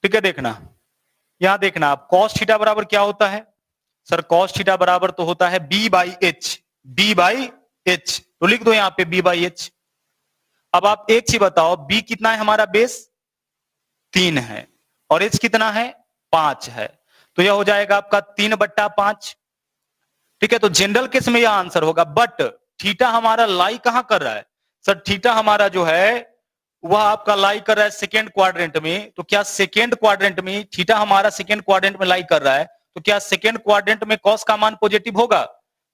ठीक है। देखना, यहां देखना आप, cos थीटा बराबर क्या होता है सर? cos थीटा बराबर तो होता है b by H, b by H, तो लिख दो यहां पे b बाई एच। अब आप एक चीज बताओ, b कितना है हमारा? बेस 3 है, और h कितना है? 5 है, तो यह हो जाएगा आपका 3/5, ठीक है। तो जनरल केस में यह आंसर होगा, बट थीटा हमारा लाई कहां कर रहा है सर? थीटा हमारा जो है वह आपका लाई कर रहा है सेकेंड क्वाड्रेंट में, तो क्या सेकेंड क्वाड्रेंट में थीटा हमारा सेकेंड क्वाड्रेंट में लाई कर रहा है, तो क्या सेकेंड क्वाड्रेंट में कॉस का मान पॉजिटिव होगा?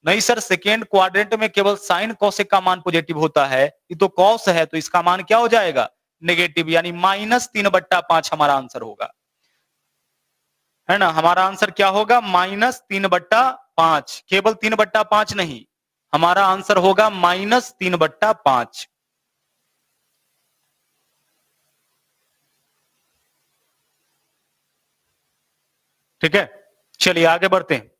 नहीं सर, सेकेंड क्वाड्रेंट में केवल साइन कॉसेक का मान पॉजिटिव होता है, ये तो कॉस है, तो इसका मान क्या हो जाएगा? नेगेटिव, यानी -3/5 हमारा आंसर होगा, है ना। हमारा आंसर क्या होगा? -3/5, केवल 3/5 नहीं, हमारा आंसर होगा -3/5। ठीक है, चलिए आगे बढ़ते हैं,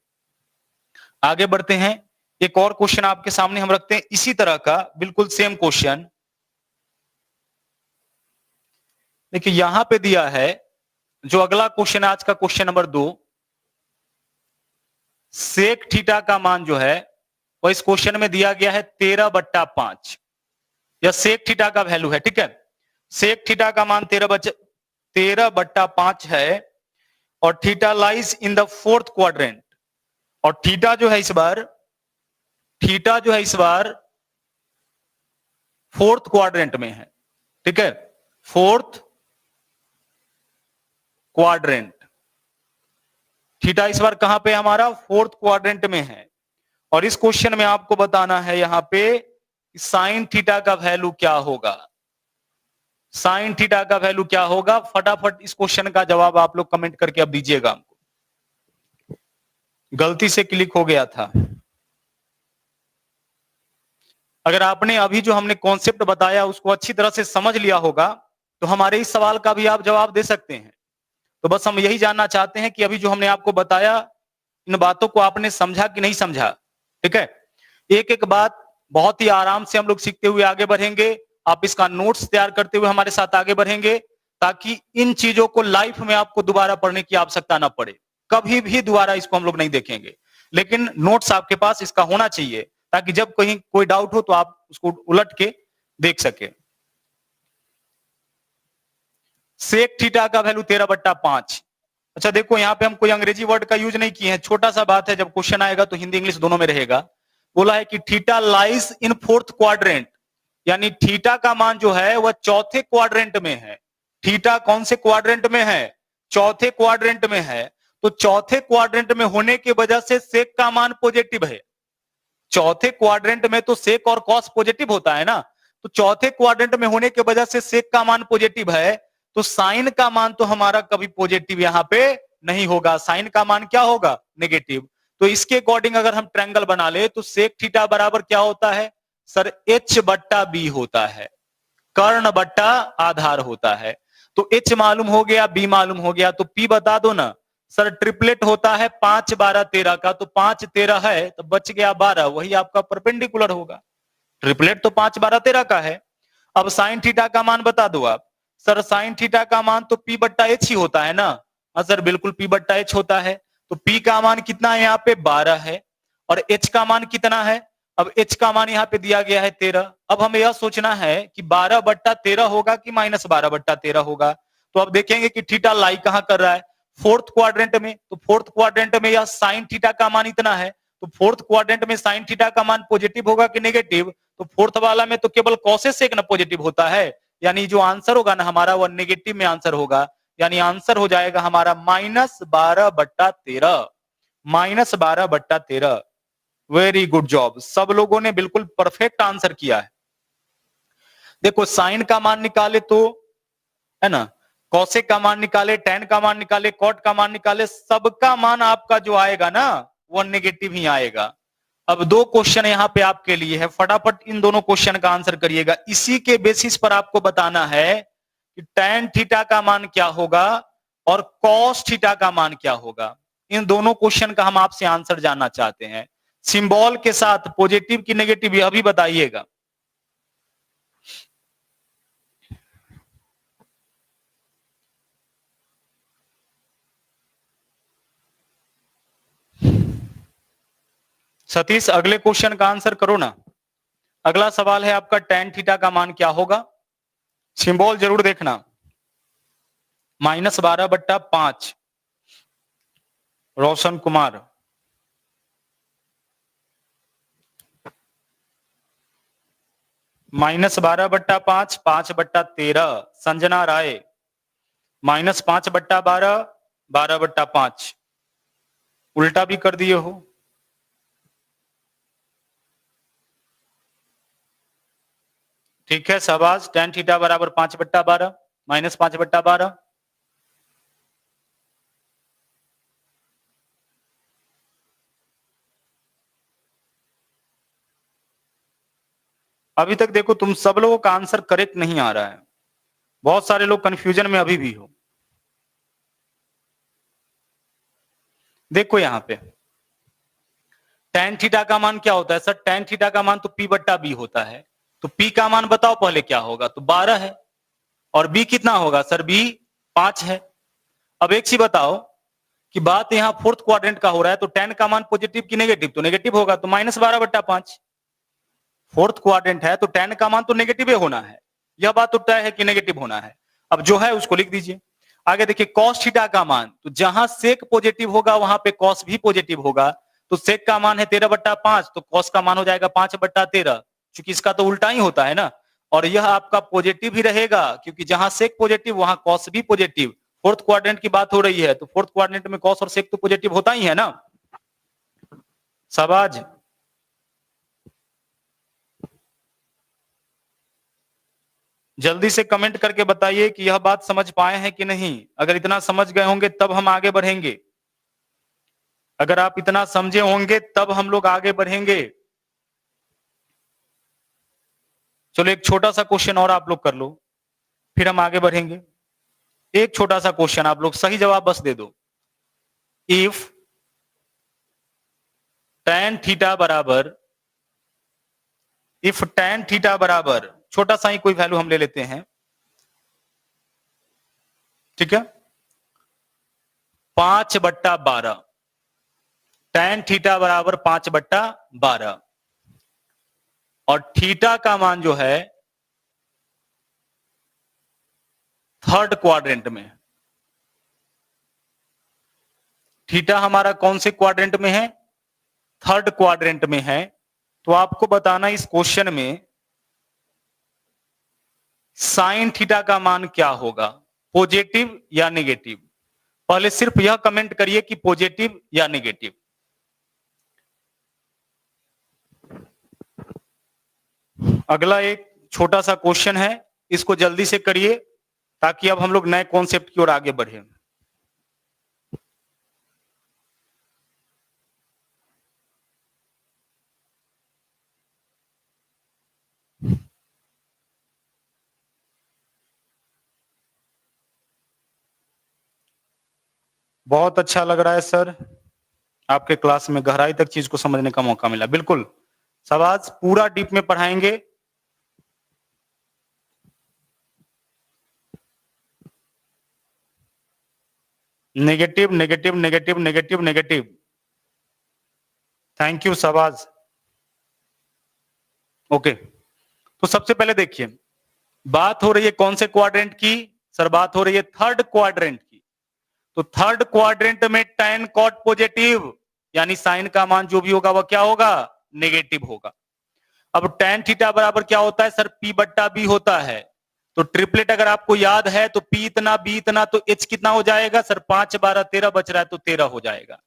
आगे बढ़ते हैं। एक और क्वेश्चन आपके सामने हम रखते हैं इसी तरह का, बिल्कुल सेम क्वेश्चन। देखिए यहां पे दिया है, जो अगला क्वेश्चन आज का क्वेश्चन नंबर 2, सेक थीटा का मान जो है वो इस क्वेश्चन में दिया गया है 13/5, यह सेक थीटा का वैल्यू है, ठीक है। सेक थीटा का मान 13/5 है, और theta lies in the fourth quadrant, और थीटा जो है इस बार, थीटा जो है इस बार फोर्थ क्वाड्रेंट में है, ठीक है, फोर्थ क्वाड्रेंट। थीटा इस बार कहां पे हमारा? फोर्थ क्वाड्रेंट में है, और इस क्वेश्चन में आपको बताना है यहां पे साइन थीटा का वैल्यू क्या होगा, साइन थीटा का वैल्यू क्या होगा। फटाफट इस क्वेश्चन का जवाब आप लोग कमेंट करके अब दीजिएगा हमको, गलती से क्लिक हो गया था। अगर आपने अभी जो हमने कॉन्सेप्ट बताया उसको अच्छी तरह से समझ लिया होगा, तो हमारे इस सवाल का भी आप जवाब दे सकते हैं। तो बस हम यही जानना चाहते हैं कि अभी जो हमने आपको बताया, इन बातों को आपने समझा कि नहीं समझा, ठीक है। एक एक बात बहुत ही आराम से हम लोग सीखते हुए आगे बढ़ेंगे। आप इसका नोट्स तैयार करते हुए हमारे साथ आगे बढ़ेंगे, ताकि इन चीजों को लाइफ में आपको दोबारा पढ़ने की आवश्यकता ना पड़े, कभी भी दोबारा इसको हम लोग नहीं देखेंगे, लेकिन नोट्स आपके पास इसका होना चाहिए, ताकि जब कहीं कोई डाउट हो तो आप उसको उलट के देख सके। सेक थीटा का वैल्यू 13/5। अच्छा देखो, यहाँ पे हम कोई अंग्रेजी वर्ड का यूज नहीं किए हैं, छोटा सा बात है, जब क्वेश्चन आएगा तो हिंदी इंग्लिश दोनों में रहेगा। बोला है कि theta lies in fourth quadrant, यानी थीटा का मान जो है वह चौथे क्वाड्रेंट में है। थीटा कौन से क्वाड्रेंट में है? चौथे क्वाड्रेंट में है। तो चौथे क्वाड्रेंट में होने की वजह से सेक का मान पॉजिटिव है। चौथे क्वाड्रेंट में तो सेक और कॉस पॉजिटिव होता है ना, तो चौथे क्वाड्रेंट में होने की वजह से सेक का मान पॉजिटिव है, तो साइन का मान तो हमारा कभी पॉजिटिव यहां पे नहीं होगा, साइन का मान क्या होगा? नेगेटिव। तो इसके अकॉर्डिंग अगर हम ट्रायंगल बना ले तो सेक थीटा बराबर क्या होता है सर? h/b होता है, कर्ण बट्टा आधार होता है। तो h मालूम हो गया, b मालूम हो गया, तो p बता दो ना सर। ट्रिपलेट होता है 5 12 13 का, तो 5 13 है तो बच गया 12, वही आपका परपेंडिकुलर होगा। ट्रिपलेट तो 5 12 13 का है। अब साइन थीटा का मान बता दो आप सर। साइन थीटा का मान तो p/h ही होता है ना। हाँ सर, बिल्कुल p/h होता है। तो p का मान कितना है यहाँ पे? 12 है, और h का मान कितना है? अब h का मान यहाँ पे दिया गया है 13। अब हमें यह सोचना है कि 12/13 होगा कि -12/13 होगा। तो अब देखेंगे कि थीटा लाई कहां कर रहा है? फोर्थ क्वाड्रेंट में। तो फोर्थ क्वाड्रेंट में यह साइन थीटा का मान इतना है, तो फोर्थ क्वाड्रेंट में साइन थीटा का मान पॉजिटिव होगा कि नेगेटिव? तो फोर्थ वाला में तो केवल कॉसेक सेक ना पॉजिटिव होता है, यानी जो आंसर होगा ना हमारा वह नेगेटिव में आंसर होगा, यानी आंसर हो जाएगा हमारा -12/13, -12/13। वेरी गुड जॉब, सब लोगों ने बिल्कुल परफेक्ट आंसर किया है। देखो साइन का मान निकाले तो, है ना, कॉसेक का मान निकाले, टैन का मान निकाले, कॉट का मान निकाले, सबका मान आपका जो आएगा ना वो नेगेटिव ही आएगा। अब दो क्वेश्चन यहाँ पे आपके लिए है, फटाफट इन दोनों क्वेश्चन का आंसर करिएगा। इसी के बेसिस पर आपको बताना है कि टैन थीटा का मान क्या होगा और कॉस थीटा का मान क्या होगा। इन दोनों क्वेश्चन का हम आपसे आंसर जानना चाहते हैं, सिंबल के साथ, पॉजिटिव की नेगेटिव यह भी बताइएगा। सतीश अगले क्वेश्चन का आंसर करो ना। अगला सवाल है आपका tan थीटा का मान क्या होगा, सिंबल जरूर देखना। -12/5 रोशन कुमार, -12/5 5/13 संजना राय, -5/12 12/5 उल्टा भी कर दिए हो। ठीक है शाबाश, tan थीटा बराबर 5/12 -5/12। अभी तक देखो तुम सब लोगों का आंसर करेक्ट नहीं आ रहा है, बहुत सारे लोग कंफ्यूजन में अभी भी हो। देखो यहां पे tan थीटा का मान क्या होता है सर, tan थीटा का मान तो p/b होता है, तो p का मान बताओ पहले क्या होगा, तो 12 है, और b कितना होगा सर, b 5 है। अब एक चीज बताओ कि बात यहां फोर्थ क्वाड्रेंट का हो रहा है, तो tan का मान पॉजिटिव की नेगेटिव, तो नेगेटिव होगा, तो -12/5। फोर्थ क्वाड्रेंट है तो tan का मान तो नेगेटिव होना है, यह बात तो तय है कि नेगेटिव होना है। अब जो है उसको लिख दीजिए। आगे देखिए cos थीटा का मान, तो जहां सेक पॉजिटिव होगा वहां पे cos भी पॉजिटिव होगा, तो सेक का मान है 13/5, तो cos का मान हो जाएगा 5/13, क्योंकि इसका तो उल्टा ही होता है ना, और यह आपका पॉजिटिव ही रहेगा, क्योंकि जहां सेक पॉजिटिव वहां cos भी पॉजिटिव। फोर्थ क्वाड्रेंट की बात हो रही है, तो फोर्थ क्वाड्रेंट में cos और सेक तो पॉजिटिव होता ही है ना। शाबाश, जल्दी से कमेंट करके बताइए कि यह बात समझ पाए हैं कि नहीं। अगर इतना समझ गए होंगे तब हम आगे बढ़ेंगे, अगर आप इतना समझे होंगे तब हम लोग आगे बढ़ेंगे। चलो एक छोटा सा क्वेश्चन और आप लोग कर लो, फिर हम आगे बढ़ेंगे। एक छोटा सा क्वेश्चन, आप लोग सही जवाब बस दे दो। इफ tan थीटा बराबर छोटा सा ही कोई वैल्यू हम ले लेते हैं, ठीक है, 5/12, tan थीटा बराबर 5/12, और थीटा का मान जो है थर्ड क्वाड्रेंट में, थीटा हमारा कौन से क्वाड्रेंट में है, थर्ड क्वाड्रेंट में है। तो आपको बताना इस क्वेश्चन में साइन थीटा का मान क्या होगा, पॉजिटिव या नेगेटिव। पहले सिर्फ यह कमेंट करिए कि पॉजिटिव या नेगेटिव। अगला एक छोटा सा क्वेश्चन है, इसको जल्दी से करिए ताकि अब हम लोग नए कॉन्सेप्ट की ओर आगे बढ़े। बहुत अच्छा लग रहा है सर, आपके क्लास में गहराई तक चीज को समझने का मौका मिला। बिल्कुल शाबाश, पूरा डीप में पढ़ाएंगे। Negative negative negative negative negative, thank you शाबाश। ओके, तो सबसे पहले देखिए बात हो रही है कौन से क्वाड्रेंट की सर, बात हो रही है थर्ड क्वाड्रेंट की। तो थर्ड क्वाड्रेंट में tan cot पॉजिटिव, यानी साइन का मान जो भी होगा वह क्या होगा, नेगेटिव होगा। अब tan थीटा बराबर क्या होता है सर, p/b होता है। तो ट्रिपलेट अगर आपको याद है तो p इतना b इतना, तो h कितना हो जाएगा सर, 5 12 13 बच रहा है तो 13 हो जाएगा।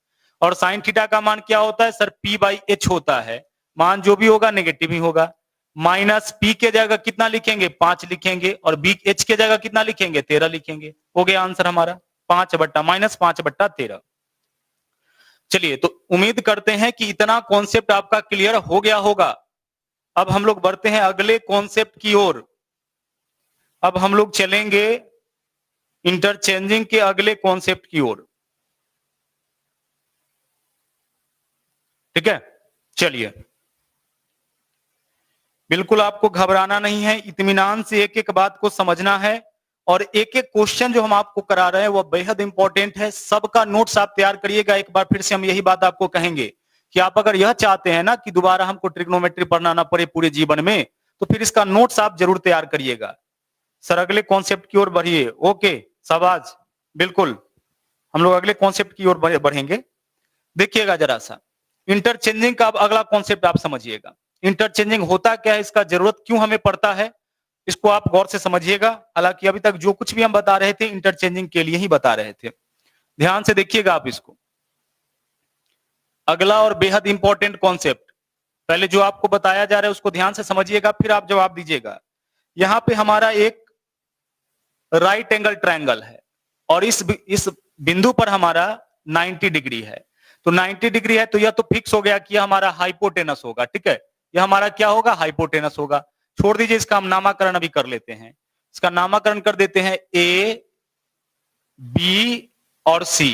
और साइन थीटा का मान क्या होता है सर, p/h होता है, मान जो भी होगा नेगेटिव ही होगा। माइनस p के जगह कितना लिखेंगे, 5 लिखेंगे, और h के जगह कितना लिखेंगे, 13 लिखेंगे। हो गया आंसर हमारा, -5/13। चलिए, तो उम्मीद करते हैं कि इतना कॉन्सेप्ट आपका क्लियर हो गया होगा। अब हम लोग बढ़ते हैं अगले कॉन्सेप्ट की ओर। अब हम लोग चलेंगे इंटरचेंजिंग के अगले कॉन्सेप्ट की ओर, ठीक है। चलिए, बिल्कुल आपको घबराना नहीं है, इत्मीनान से एक एक बात को समझना है, और एक एक क्वेश्चन जो हम आपको करा रहे हैं वह बेहद इंपॉर्टेंट है। सबका नोट्स आप तैयार करिएगा। एक बार फिर से हम यही बात आपको कहेंगे कि आप अगर यह चाहते हैं ना कि दोबारा हमको ट्रिग्नोमेट्री पढ़ना ना पड़े पूरे जीवन में, तो फिर इसका नोट्स आप जरूर तैयार करिएगा। सर अगले कॉन्सेप्ट की ओर बढ़िए। ओके, शाबाश, बिल्कुल हम लोग अगले कॉन्सेप्ट की ओर बढ़ेंगे। देखिएगा जरा सा, इंटरचेंजिंग का अब अगला कॉन्सेप्ट आप समझिएगा। इंटरचेंजिंग होता क्या है, इसका जरूरत क्यों हमें पड़ता है, इसको आप गौर से समझिएगा। हालांकि अभी तक जो कुछ भी हम बता रहे थे इंटरचेंजिंग के लिए ही बता रहे थे, ध्यान से देखिएगा आप इसको। अगला और बेहद इंपॉर्टेंट कॉन्सेप्ट, पहले जो आपको बताया जा रहा है उसको ध्यान से समझिएगा, फिर आप जवाब दीजिएगा। यहां पे हमारा एक राइट एंगल ट्रायंगल है और इस बिंदु पर हमारा 90 डिग्री है। तो 90 डिग्री है तो यह तो फिक्स हो गया कि यह हमारा हाइपोटेनस होगा। ठीक है, यह हमारा क्या होगा, हाइपोटेनस होगा। छोड़ दीजिए, इसका हम नामकरण अभी कर लेते हैं। इसका नामकरण कर देते हैं ए, बी और सी।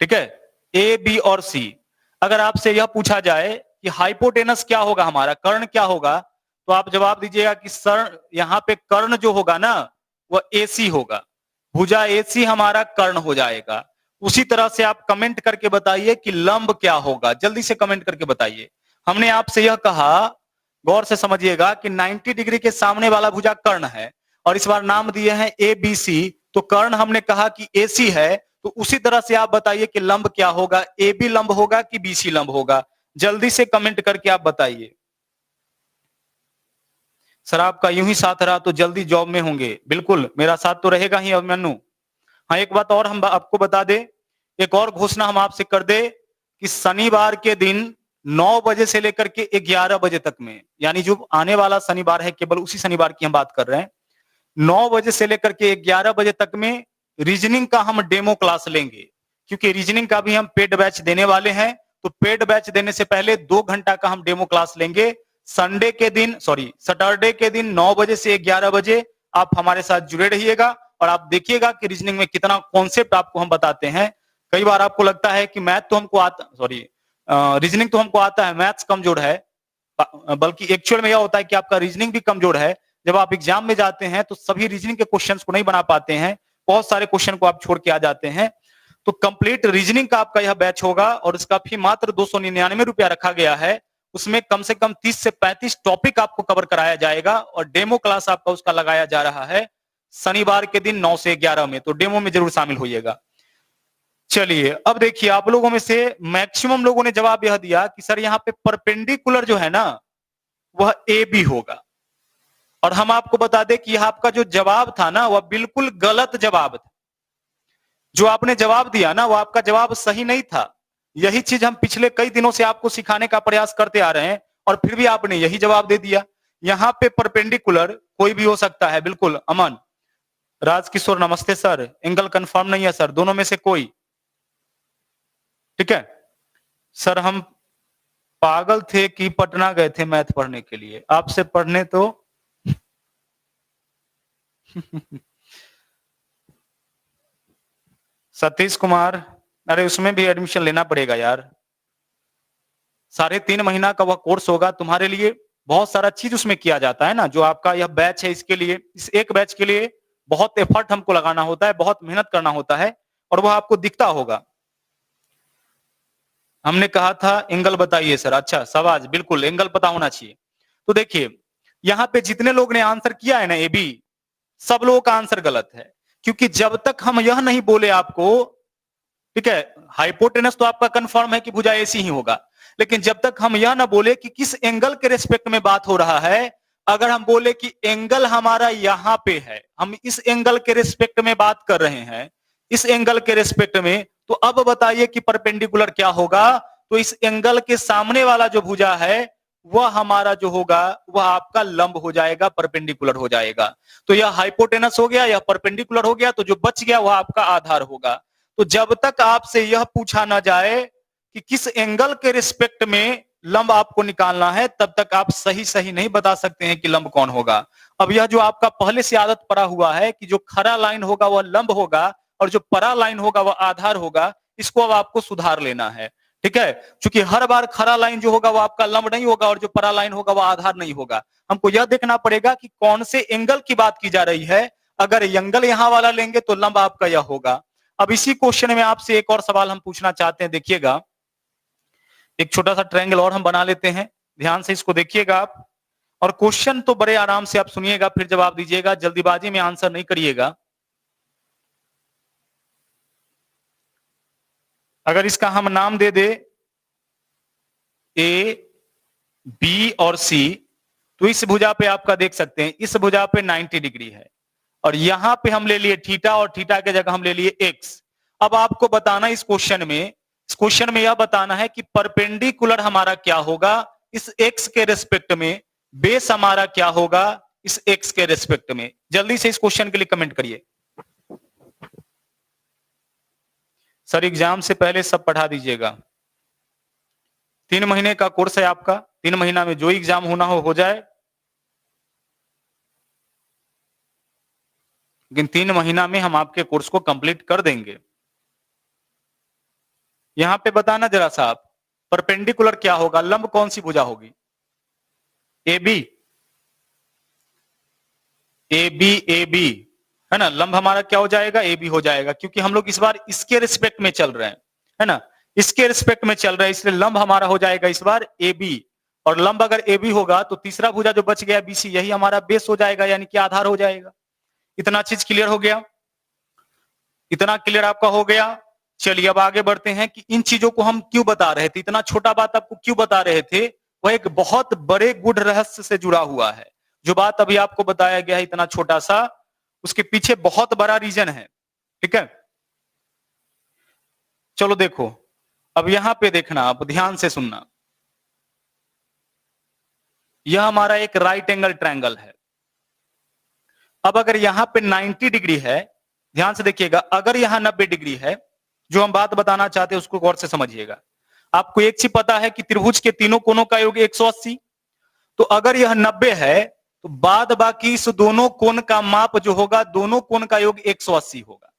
ठीक है, ए, बी और सी। अगर आपसे यह पूछा जाए कि हाइपोटेनस क्या होगा, हमारा कर्ण क्या होगा, तो आप जवाब दीजिएगा कि सर यहां पे कर्ण जो होगा ना वह एसी होगा, भुजा एसी हमारा कर्ण हो जाएगा। उसी तरह से आप कमेंट करके बताइए कि लंब क्या होगा, जल्दी से कमेंट करके बताइए। हमने आपसे यह कहा, गौर से समझिएगा, कि 90 डिग्री के सामने वाला भुजा कर्ण है और इस बार नाम दिए हैं ए बी सी, तो कर्ण हमने कहा कि एसी है। तो उसी तरह से आप बताइए कि लंब क्या होगा, ए बी लंब होगा कि बीसी लंब होगा, जल्दी से कमेंट करके आप बताइए। सर आपका यूं ही साथ रहा तो जल्दी जॉब में होंगे, बिल्कुल मेरा साथ तो रहेगा ही अभिमन्यु। हाँ, एक बात और हम आपको बता दे, एक और घोषणा हम आपसे कर दे कि शनिवार के दिन 9 बजे से लेकर के 11 बजे तक में, यानी जो आने वाला शनिवार है, केवल उसी शनिवार की हम बात कर रहे हैं, 9 बजे से लेकर के 11 बजे तक में रीजनिंग का हम डेमो क्लास लेंगे। क्योंकि रीजनिंग का भी हम पेड बैच देने वाले हैं, तो पेड बैच देने से पहले 2 घंटा का हम डेमो क्लास लेंगे। सैटरडे के दिन 9 बजे से 11 बजे आप हमारे साथ जुड़े रहिएगा और आप देखिएगा कि रीजनिंग में कितना कॉन्सेप्ट आपको हम बताते हैं। कई बार आपको लगता है कि मैथ तो हमको आता, रीजनिंग तो हमको आता है, मैथ्स कमजोर है, बल्कि एक्चुअल में यह होता है कि आपका रीजनिंग भी कमजोर है। जब आप एग्जाम में जाते हैं तो सभी रीजनिंग के क्वेश्चंस को नहीं बना पाते हैं, बहुत सारे क्वेश्चन को आप छोड़ के आ जाते हैं। तो कंप्लीट रीजनिंग का आपका यह बैच होगा और इसका फी मात्र 299 रुपया रखा गया है। उसमें कम से कम 30 से 35 टॉपिक आपको कवर कराया जाएगा और डेमो क्लास आपका उसका लगाया जा रहा है शनिवार के दिन 9 से 11 में, तो डेमो में जरूर शामिल होइएगा। चलिए अब देखिए, आप लोगों में से मैक्सिमम लोगों ने जवाब यह दिया कि सर यहाँ पे परपेंडिकुलर जो है ना वह ए बी होगा, और हम आपको बता दें कि यह आपका जो जवाब था ना वह बिल्कुल गलत जवाब था। जो आपने जवाब दिया ना वह आपका जवाब सही नहीं था। यही चीज हम पिछले कई दिनों से आपको सिखाने का प्रयास करते आ रहे हैं और फिर भी आपने यही जवाब दे दिया। यहाँ पे परपेंडिकुलर कोई भी हो सकता है, बिल्कुल। अमन, राजकिशोर नमस्ते सर, एंगल कंफर्म नहीं है सर, दोनों में से कोई। ठीक है सर, हम पागल थे कि पटना गए थे मैथ पढ़ने के लिए, आपसे पढ़ने तो सतीश कुमार, अरे उसमें भी एडमिशन लेना पड़ेगा यार, 3.5 महीना का वह कोर्स होगा तुम्हारे लिए, बहुत सारा चीज उसमें किया जाता है ना। जो आपका यह बैच है, इसके लिए, इस एक बैच के लिए बहुत एफर्ट हमको लगाना होता है, बहुत मेहनत करना होता है और वह आपको दिखता होगा। हमने कहा था एंगल बताइए सर, अच्छा शाबाश, बिल्कुल एंगल पता होना चाहिए। तो देखिए यहाँ पे जितने लोग ने आंसर किया है ना ए बी, सब लोगों का आंसर गलत है। क्योंकि जब तक हम यह नहीं बोले आपको, ठीक है, हाइपोटेनस तो आपका कंफर्म है कि भुजा ऐसी ही होगा, लेकिन जब तक हम यह ना बोले कि किस एंगल के रेस्पेक्ट में बात हो रहा है, अगर हम बोले कि एंगल हमारा यहां पे है, हम इस एंगल के रेस्पेक्ट में बात कर रहे हैं, इस एंगल के रेस्पेक्ट में, तो अब बताइए कि परपेंडिकुलर क्या होगा। तो इस एंगल के सामने वाला जो भुजा है वह हमारा जो होगा वह आपका लंब हो जाएगा, परपेंडिकुलर हो जाएगा। तो यह हाइपोटेनस हो गया, यह परपेंडिकुलर हो गया, तो जो बच गया वह आपका आधार होगा। तो जब तक आपसे यह पूछा ना जाए कि किस एंगल के रिस्पेक्ट में लंब आपको निकालना है, तब तक आप सही सही नहीं बता सकते हैं कि लंब कौन होगा। अब यह जो आपका पहले से आदत पड़ा हुआ है कि जो खरा लाइन होगा वह लंब होगा और जो परा लाइन होगा वह आधार होगा, इसको अब आपको सुधार लेना है। ठीक है, क्योंकि हर बार खरा लाइन जो होगा वो आपका लंब नहीं होगा और जो परा लाइन होगा वह आधार नहीं होगा। हमको यह देखना पड़ेगा कि कौन से एंगल की बात की जा रही है। अगर एंगल यहां वाला लेंगे तो लंब आपका यह होगा। अब इसी क्वेश्चन में आपसे एक और सवाल हम पूछना चाहते हैं, देखिएगा एक छोटा सा ट्रायंगल और हम बना लेते हैं, ध्यान से इसको देखिएगा आप, और क्वेश्चन तो बड़े आराम से आप सुनिएगा, फिर जवाब दीजिएगा, जल्दीबाजी में आंसर नहीं करिएगा। अगर इसका हम नाम दे दे ए, बी और सी, तो इस भुजा पे आपका देख सकते हैं, इस भुजा पे 90 डिग्री है, और यहां पे हम ले लिए थीटा, और थीटा के जगह हम ले लिए एक्स। अब आपको बताना इस क्वेश्चन में यह बताना है कि परपेंडिकुलर हमारा क्या होगा इस एक्स के रेस्पेक्ट में, बेस हमारा क्या होगा इस एक्स के रेस्पेक्ट में। जल्दी से इस क्वेश्चन के लिए कमेंट करिए। सर एग्जाम से पहले सब पढ़ा दीजिएगा। 3 महीने का कोर्स है आपका, 3 महीना में जो एग्जाम होना हो जाए, लेकिन 3 महीना में हम आपके कोर्स को कंप्लीट कर देंगे। यहां पे बताना जरा सा आप, परपेंडिकुलर क्या होगा, लंब कौन सी भुजा होगी? A B, A B, A B है ना, लंब हमारा क्या हो जाएगा? ए बी हो जाएगा, क्योंकि हम लोग इस बार इसके रिस्पेक्ट में चल रहे हैं, है ना, इसके रिस्पेक्ट में चल रहे हैं, इसलिए लंब हमारा हो जाएगा इस बार ए बी। और लंब अगर ए बी होगा तो तीसरा भुजा जो बच गया बी सी, यही हमारा बेस हो जाएगा, यानी कि आधार हो जाएगा। इतना चीज क्लियर हो गया? इतना क्लियर आपका हो गया? चलिए अब आगे बढ़ते हैं कि इन चीजों को हम क्यों बता रहे थे, इतना छोटा बात आपको क्यों बता रहे थे, वह एक बहुत बड़े गूढ़ रहस्य से जुड़ा हुआ है। जो बात अभी आपको बताया गया है इतना छोटा सा, उसके पीछे बहुत बड़ा रीजन है, ठीक है। चलो देखो, अब यहां पे देखना, आप ध्यान से सुनना, यह हमारा एक राइट एंगल ट्रायंगल है। अब अगर यहां पे 90 डिग्री है, ध्यान से देखिएगा, अगर यहां 90 डिग्री है, जो हम बात बताना चाहते हैं उसको गौर से समझिएगा। आपको एक चीज पता है कि त्रिभुज के तीनों कोनों का योग 180, तो अगर यह 90 है तो बाद बाकी इस दोनों कोण का माप जो होगा, दोनों कोण का योग 180 होगा।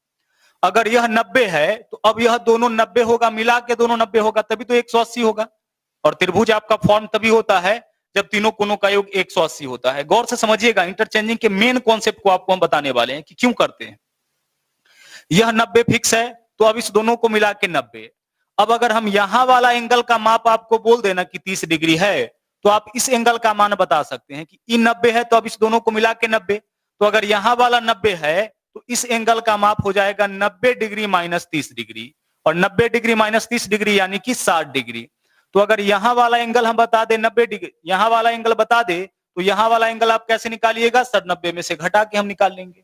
अगर यह 90 है तो अब यह दोनों 90 होगा, मिला के दोनों 90 होगा, तभी तो 180 होगा। और त्रिभुज आपका फॉर्म तभी होता है जब तीनों कोनों का योग 180 होता है। गौर से समझिएगा, इंटरचेंजिंग के मेन कॉन्सेप्ट को आपको हम बताने वाले हैं कि क्यों करते हैं। यह 90 फिक्स है, तो अब इस दोनों को मिला के 90। अब अगर हम यहां वाला एंगल का माप आपको बोल देना कि 30 डिग्री है, तो आप इस एंगल का मान बता सकते हैं कि ई 90 है, तो अब इस दोनों को मिला के 90। तो अगर यहां वाला 90 है तो इस एंगल का माप हो जाएगा 90 डिग्री माइनस 30 डिग्री, और 90 डिग्री माइनस 30 डिग्री यानी कि 60 डिग्री। तो अगर यहां वाला एंगल हम बता दे 90 डिग्री, यहां वाला एंगल बता दे, तो यहां वाला एंगल आप कैसे निकालिएगा? सर 90 में से घटा के हम निकाल लेंगे।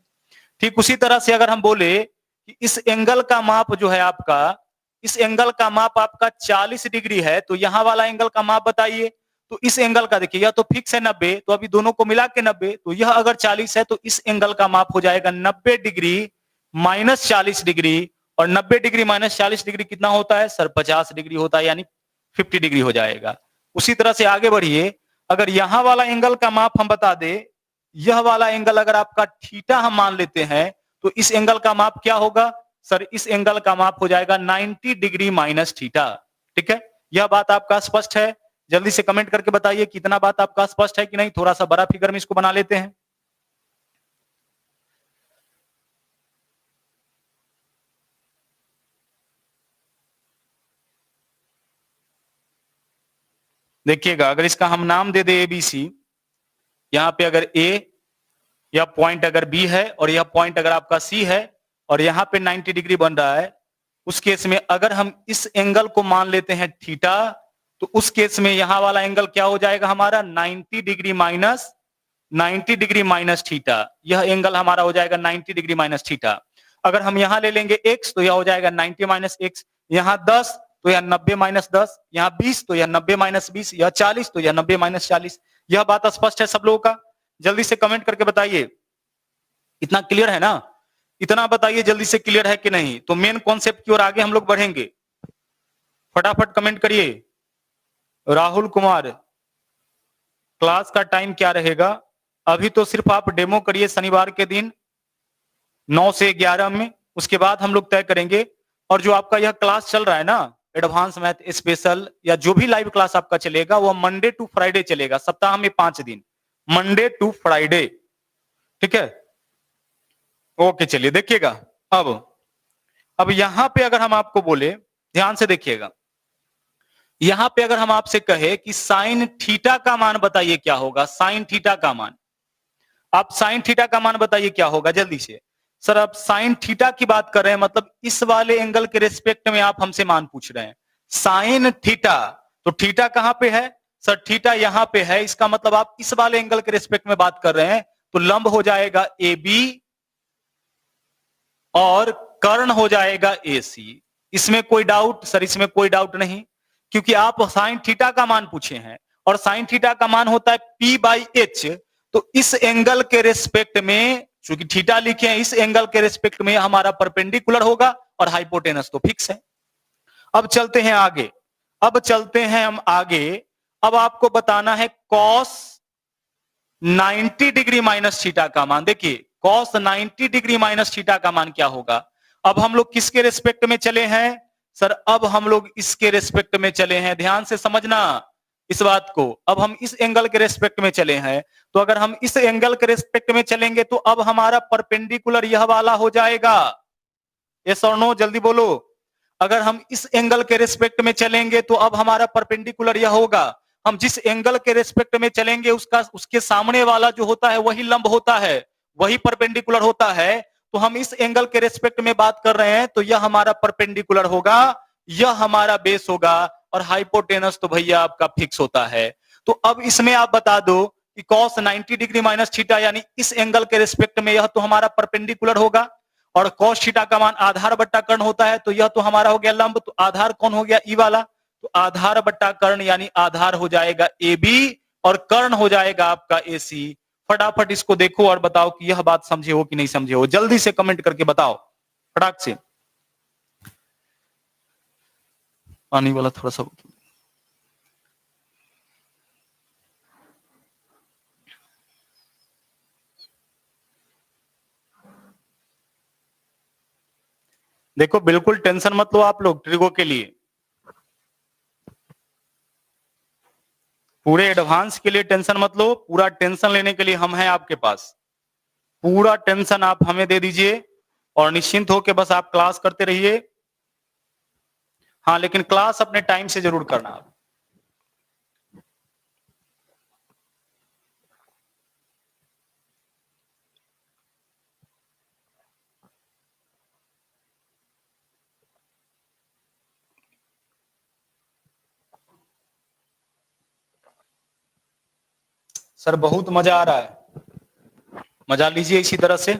ठीक उसी तरह से अगर हम बोले कि इस एंगल का माप जो है आपका, इस एंगल का माप आपका 40 डिग्री है, तो यहां वाला एंगल का माप बताइए। तो इस एंगल का देखिए, यह तो फिक्स है 90, तो अभी दोनों को मिला के 90, तो यह अगर 40 है तो इस एंगल का माप हो जाएगा 90 डिग्री माइनस 40 डिग्री, और 90 डिग्री माइनस 40 डिग्री कितना होता है सर? 50 डिग्री होता है, यानी 50 डिग्री हो जाएगा। उसी तरह से आगे बढ़िए, अगर यहां वाला एंगल का माप हम बता दे, यह वाला एंगल अगर आपका थीटा हम मान लेते हैं, तो इस एंगल का माप क्या होगा सर? इस एंगल का माप हो जाएगा 90 डिग्री माइनस थीटा। ठीक है, यह बात आपका स्पष्ट है? जल्दी से कमेंट करके बताइए कितना बात आपका स्पष्ट है कि नहीं। थोड़ा सा बड़ा फिगर में इसको बना लेते हैं। देखिएगा, अगर इसका हम नाम दे दे एबीसी, यहां पे अगर ए, यह पॉइंट अगर बी है, और यह पॉइंट अगर आपका सी है, और यहां पे 90 डिग्री बन रहा है, उस केस में अगर हम इस एंगल को मान लेते हैं थीटा, तो उस केस में यहां वाला एंगल क्या हो जाएगा हमारा? 90 degree minus 90 degree minus theta. यह एंगल हमारा हो जाएगा 90 डिग्री माइनस थीटा। अगर हम यहां ले लेंगे x, तो यह हो जाएगा 90 माइनस x। यहां 10 तो यह 90 माइनस 10, यहां 20 तो यह 90 माइनस 20, यह 40 तो यह 90 माइनस 40। यह बात स्पष्ट है सब लोगों का? जल्दी से कमेंट करके बताइए, इतना क्लियर है ना? इतना बताइए जल्दी से, क्लियर है कि नहीं? तो मेन कॉन्सेप्ट की ओर आगे हम लोग बढ़ेंगे, फटाफट कमेंट करिए। राहुल कुमार, क्लास का टाइम क्या रहेगा? अभी तो सिर्फ आप डेमो करिए शनिवार के दिन 9 से 11 में, उसके बाद हम लोग तय करेंगे। और जो आपका यह क्लास चल रहा है ना, एडवांस मैथ स्पेशल, या जो भी लाइव क्लास आपका चलेगा, वह मंडे टू फ्राइडे चलेगा, सप्ताह में 5 दिन, मंडे टू फ्राइडे। ठीक है, ओके, चलिए देखिएगा। अब यहां पे अगर हम आपको बोले, ध्यान से देखिएगा, यहां पे अगर हम आपसे कहे कि साइन थीटा का मान बताइए क्या होगा, साइन थीटा का मान, आप साइन थीटा का मान बताइए क्या होगा जल्दी से। सर आप साइन थीटा की बात कर रहे हैं, मतलब इस वाले एंगल के रिस्पेक्ट में आप हमसे मान पूछ रहे हैं। साइन थीटा, तो थीटा कहां पे है सर, थीटा यहां पे है, इसका मतलब आप इस वाले एंगल के रिस्पेक्ट में बात कर रहे हैं, तो लंब हो जाएगा ए बी और कर्ण हो जाएगा ए सी। इसमें कोई डाउट सर, इसमें कोई डाउट नहीं, क्योंकि आप साइन थीटा का मान पूछे हैं और साइन थीटा का मान होता है पी बाई एच। तो इस एंगल के रेस्पेक्ट में, चूंकि थीटा लिखे हैं, इस एंगल के रेस्पेक्ट में हमारा परपेंडिकुलर होगा और हाइपोटेनस तो फिक्स है। अब चलते हैं आगे, अब चलते हैं हम आगे। अब आपको बताना है कॉस 90 डिग्री माइनस थीटा का मान। देखिए कॉस 90 डिग्री माइनस थीटा का मान क्या होगा। अब हम लोग किसके रेस्पेक्ट में चले हैं सर, अब हम लोग इसके रेस्पेक्ट में चले हैं, ध्यान से समझना इस बात को। अब हम इस एंगल के रेस्पेक्ट में चले हैं, तो अगर हम इस एंगल के रेस्पेक्ट में चलेंगे तो अब हमारा परपेंडिकुलर यह वाला हो जाएगा। यस और नो जल्दी बोलो। अगर हम इस एंगल के रेस्पेक्ट में चलेंगे तो अब हमारा परपेंडिकुलर यह होगा। हम जिस एंगल के रेस्पेक्ट में चलेंगे उसका उसके सामने वाला जो होता है वही लंब होता है, वही परपेंडिकुलर होता है। तो हम इस एंगल के रेस्पेक्ट में बात कर रहे हैं, तो यह हमारा परपेंडिकुलर होगा, यह हमारा बेस होगा, और हाइपोटेनस तो भैया आपका फिक्स होता है। तो अब इसमें आप बता दो कि कॉस 90 डिग्री माइनस थीटा यानी इस एंगल के रेस्पेक्ट में यह तो हमारा परपेंडिकुलर होगा, और कॉस थीटा का मान आधार बट्टा कर्ण होता है, तो यह तो हमारा हो गया लंब, तो आधार कौन हो गया ई वाला, तो आधार बट्टा कर्ण यानी आधार हो जाएगा ए बी और कर्ण हो जाएगा आपका ए सी। फटाफट इसको देखो और बताओ कि यह बात समझे हो कि नहीं समझे हो, जल्दी से कमेंट करके बताओ फटाक से। पानी वाला थोड़ा सा देखो, बिल्कुल टेंशन मत लो आप लोग ट्रिगो के लिए, पूरे एडवांस के लिए टेंशन मत लो, पूरा टेंशन लेने के लिए हम हैं आपके पास, पूरा टेंशन आप हमें दे दीजिए और निश्चिंत होकर बस आप क्लास करते रहिए। हाँ लेकिन क्लास अपने टाइम से जरूर करना आप। सर बहुत मजा आ रहा है, मजा लीजिए इसी तरह से।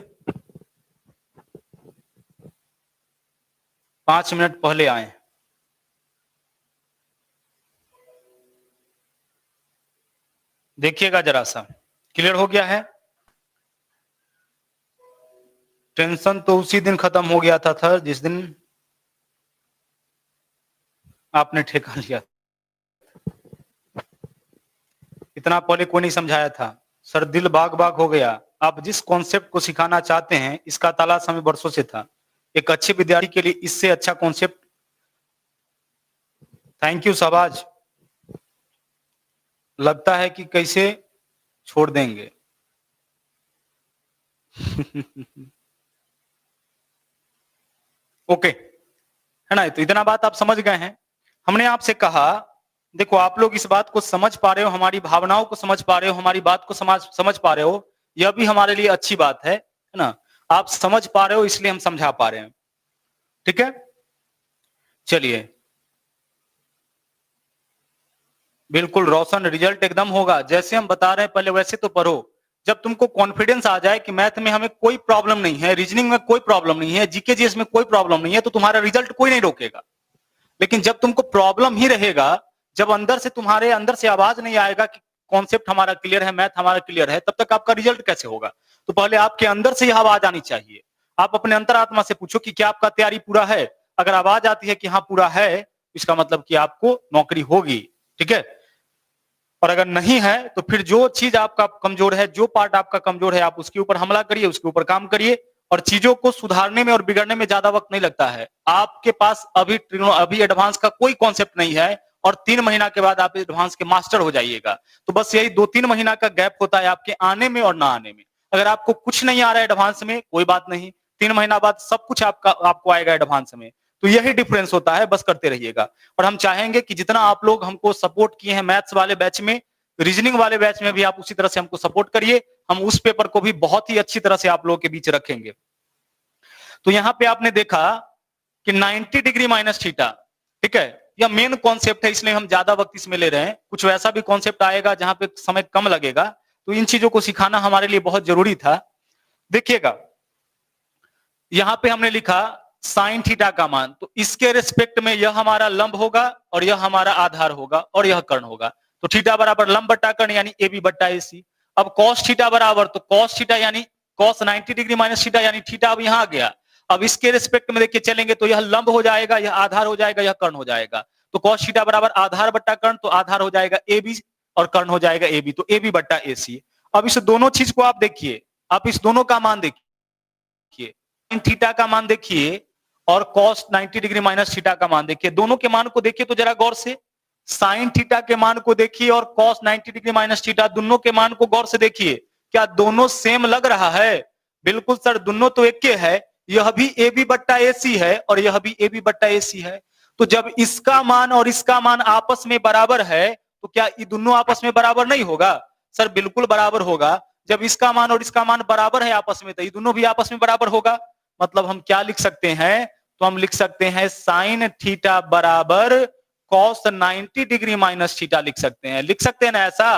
5 मिनट पहले आए, देखिएगा जरा सा, क्लियर हो गया है। टेंशन तो उसी दिन खत्म हो गया था जिस दिन आपने ठेका लिया, इतना पहले कोई नहीं समझाया था। सर दिल बाग बाग हो गया, आप जिस कॉन्सेप्ट को सिखाना चाहते हैं इसका तलाश हमें वर्षों से था, एक अच्छे विद्यार्थी के लिए इससे अच्छा कॉन्सेप्ट। थैंक यू शहबाज, लगता है कि कैसे छोड़ देंगे ओके है ना, तो इतना बात आप समझ गए हैं। हमने आपसे कहा देखो आप लोग इस बात को समझ पा रहे हो, हमारी भावनाओं को समझ पा रहे हो, हमारी बात को समझ पा रहे हो, यह भी हमारे लिए अच्छी बात है ना। आप समझ पा रहे हो इसलिए हम समझा पा रहे हैं, ठीक है। चलिए बिल्कुल रोशन, रिजल्ट एकदम होगा, जैसे हम बता रहे हैं पहले वैसे तो पढ़ो। जब तुमको कॉन्फिडेंस आ जाए कि मैथ में हमें कोई प्रॉब्लम नहीं है, रीजनिंग में कोई प्रॉब्लम नहीं है, जीके जीएस में कोई प्रॉब्लम नहीं है, तो तुम्हारा रिजल्ट कोई नहीं रोकेगा। लेकिन जब तुमको प्रॉब्लम ही रहेगा, जब अंदर से तुम्हारे अंदर से आवाज नहीं आएगा कि कॉन्सेप्ट हमारा क्लियर है, मैथ हमारा क्लियर है, तब तक आपका रिजल्ट कैसे होगा। तो पहले आपके अंदर से यह आवाज आनी चाहिए। आप अपने अंतरात्मा से पूछो कि क्या आपका तैयारी पूरा है। अगर आवाज आती है कि हाँ पूरा है, इसका मतलब कि आपको नौकरी होगी, ठीक है। और अगर नहीं है तो फिर जो चीज आपका कमजोर है, जो पार्ट आपका कमजोर है, आप उसके ऊपर हमला करिए, उसके ऊपर काम करिए। और चीजों को सुधारने में और बिगड़ने में ज्यादा वक्त नहीं लगता है। आपके पास अभी एडवांस का कोई कॉन्सेप्ट नहीं है, और 3 महीना के बाद आप एडवांस के मास्टर हो जाइएगा। तो बस यही 2-3 महीना का गैप होता है आपके आने में और ना आने में। अगर आपको कुछ नहीं आ रहा है एडवांस में, कोई बात नहीं, 3 महीना बाद सब कुछ आपको आएगा एडवांस में। तो यही डिफरेंस होता है, बस करते रहिएगा। और हम चाहेंगे कि जितना आप लोग हमको सपोर्ट किए हैं मैथ्स वाले बैच में, रीजनिंग वाले बैच में भी आप उसी तरह से हमको सपोर्ट करिए। हम उस पेपर को भी बहुत ही अच्छी तरह से आप लोगों के बीच रखेंगे। तो यहां पे आपने देखा कि 90 डिग्री माइनस थीटा, ठीक है, यह मेन कॉन्सेप्ट है, इसलिए हम ज्यादा वक्त इसमें ले रहे हैं। कुछ वैसा भी कॉन्सेप्ट आएगा जहां पे समय कम लगेगा, तो इन चीजों को सिखाना हमारे लिए बहुत जरूरी था। देखिएगा, यहां पे हमने लिखा साइन थीटा का मान, तो इसके रिस्पेक्ट में यह हमारा लंब होगा और यह हमारा आधार होगा और यह कर्ण होगा। तो थीटा बराबर लंब बट्टा कर्ण यानी ए बी बट्टा ए सी। अब कॉस थीटा बराबर, तो कॉस थीटा यानी कॉस 90 डिग्री माइनस थीटा यानी थीटा अब यहां आ गया। अब इसके रिस्पेक्ट में देखिए चलेंगे तो यह लंब हो जाएगा, यह आधार हो जाएगा, यह कर्ण हो जाएगा। तो कॉस थीटा बराबर आधार बट्टा कर्ण, तो आधार हो जाएगा ए बी और कर्ण हो जाएगा ए बी, तो ए बी बट्टा ए सी। अब इस दोनों चीज को आप देखिए, आप इस दोनों का मान देखिए, साइन थीटा का मान देखिए और कॉस 90 डिग्री माइनस थीटा का मान देखिए। दोनों के मान को देखिए तो जरा गौर से, साइन थीटा के मान को देखिए और कॉस 90 डिग्री माइनस थीटा, दोनों के मान को गौर से देखिए। क्या दोनों सेम लग रहा है? बिल्कुल सर, दोनों तो एक के है। यह भी ए बी बट्टा ए सी है और यह भी ए बी बट्टा ए सी है। तो जब इसका मान और इसका मान आपस में बराबर है, तो क्या ये दोनों आपस में बराबर नहीं होगा? सर बिल्कुल बराबर होगा। जब इसका मान और इसका मान बराबर है आपस में, तो ये दोनों भी आपस में बराबर होगा। मतलब हम क्या लिख सकते हैं? तो हम लिख सकते हैं साइन थीटा बराबर कॉस 90 डिग्री माइनस थीटा लिख सकते हैं। लिख सकते हैं ना ऐसा?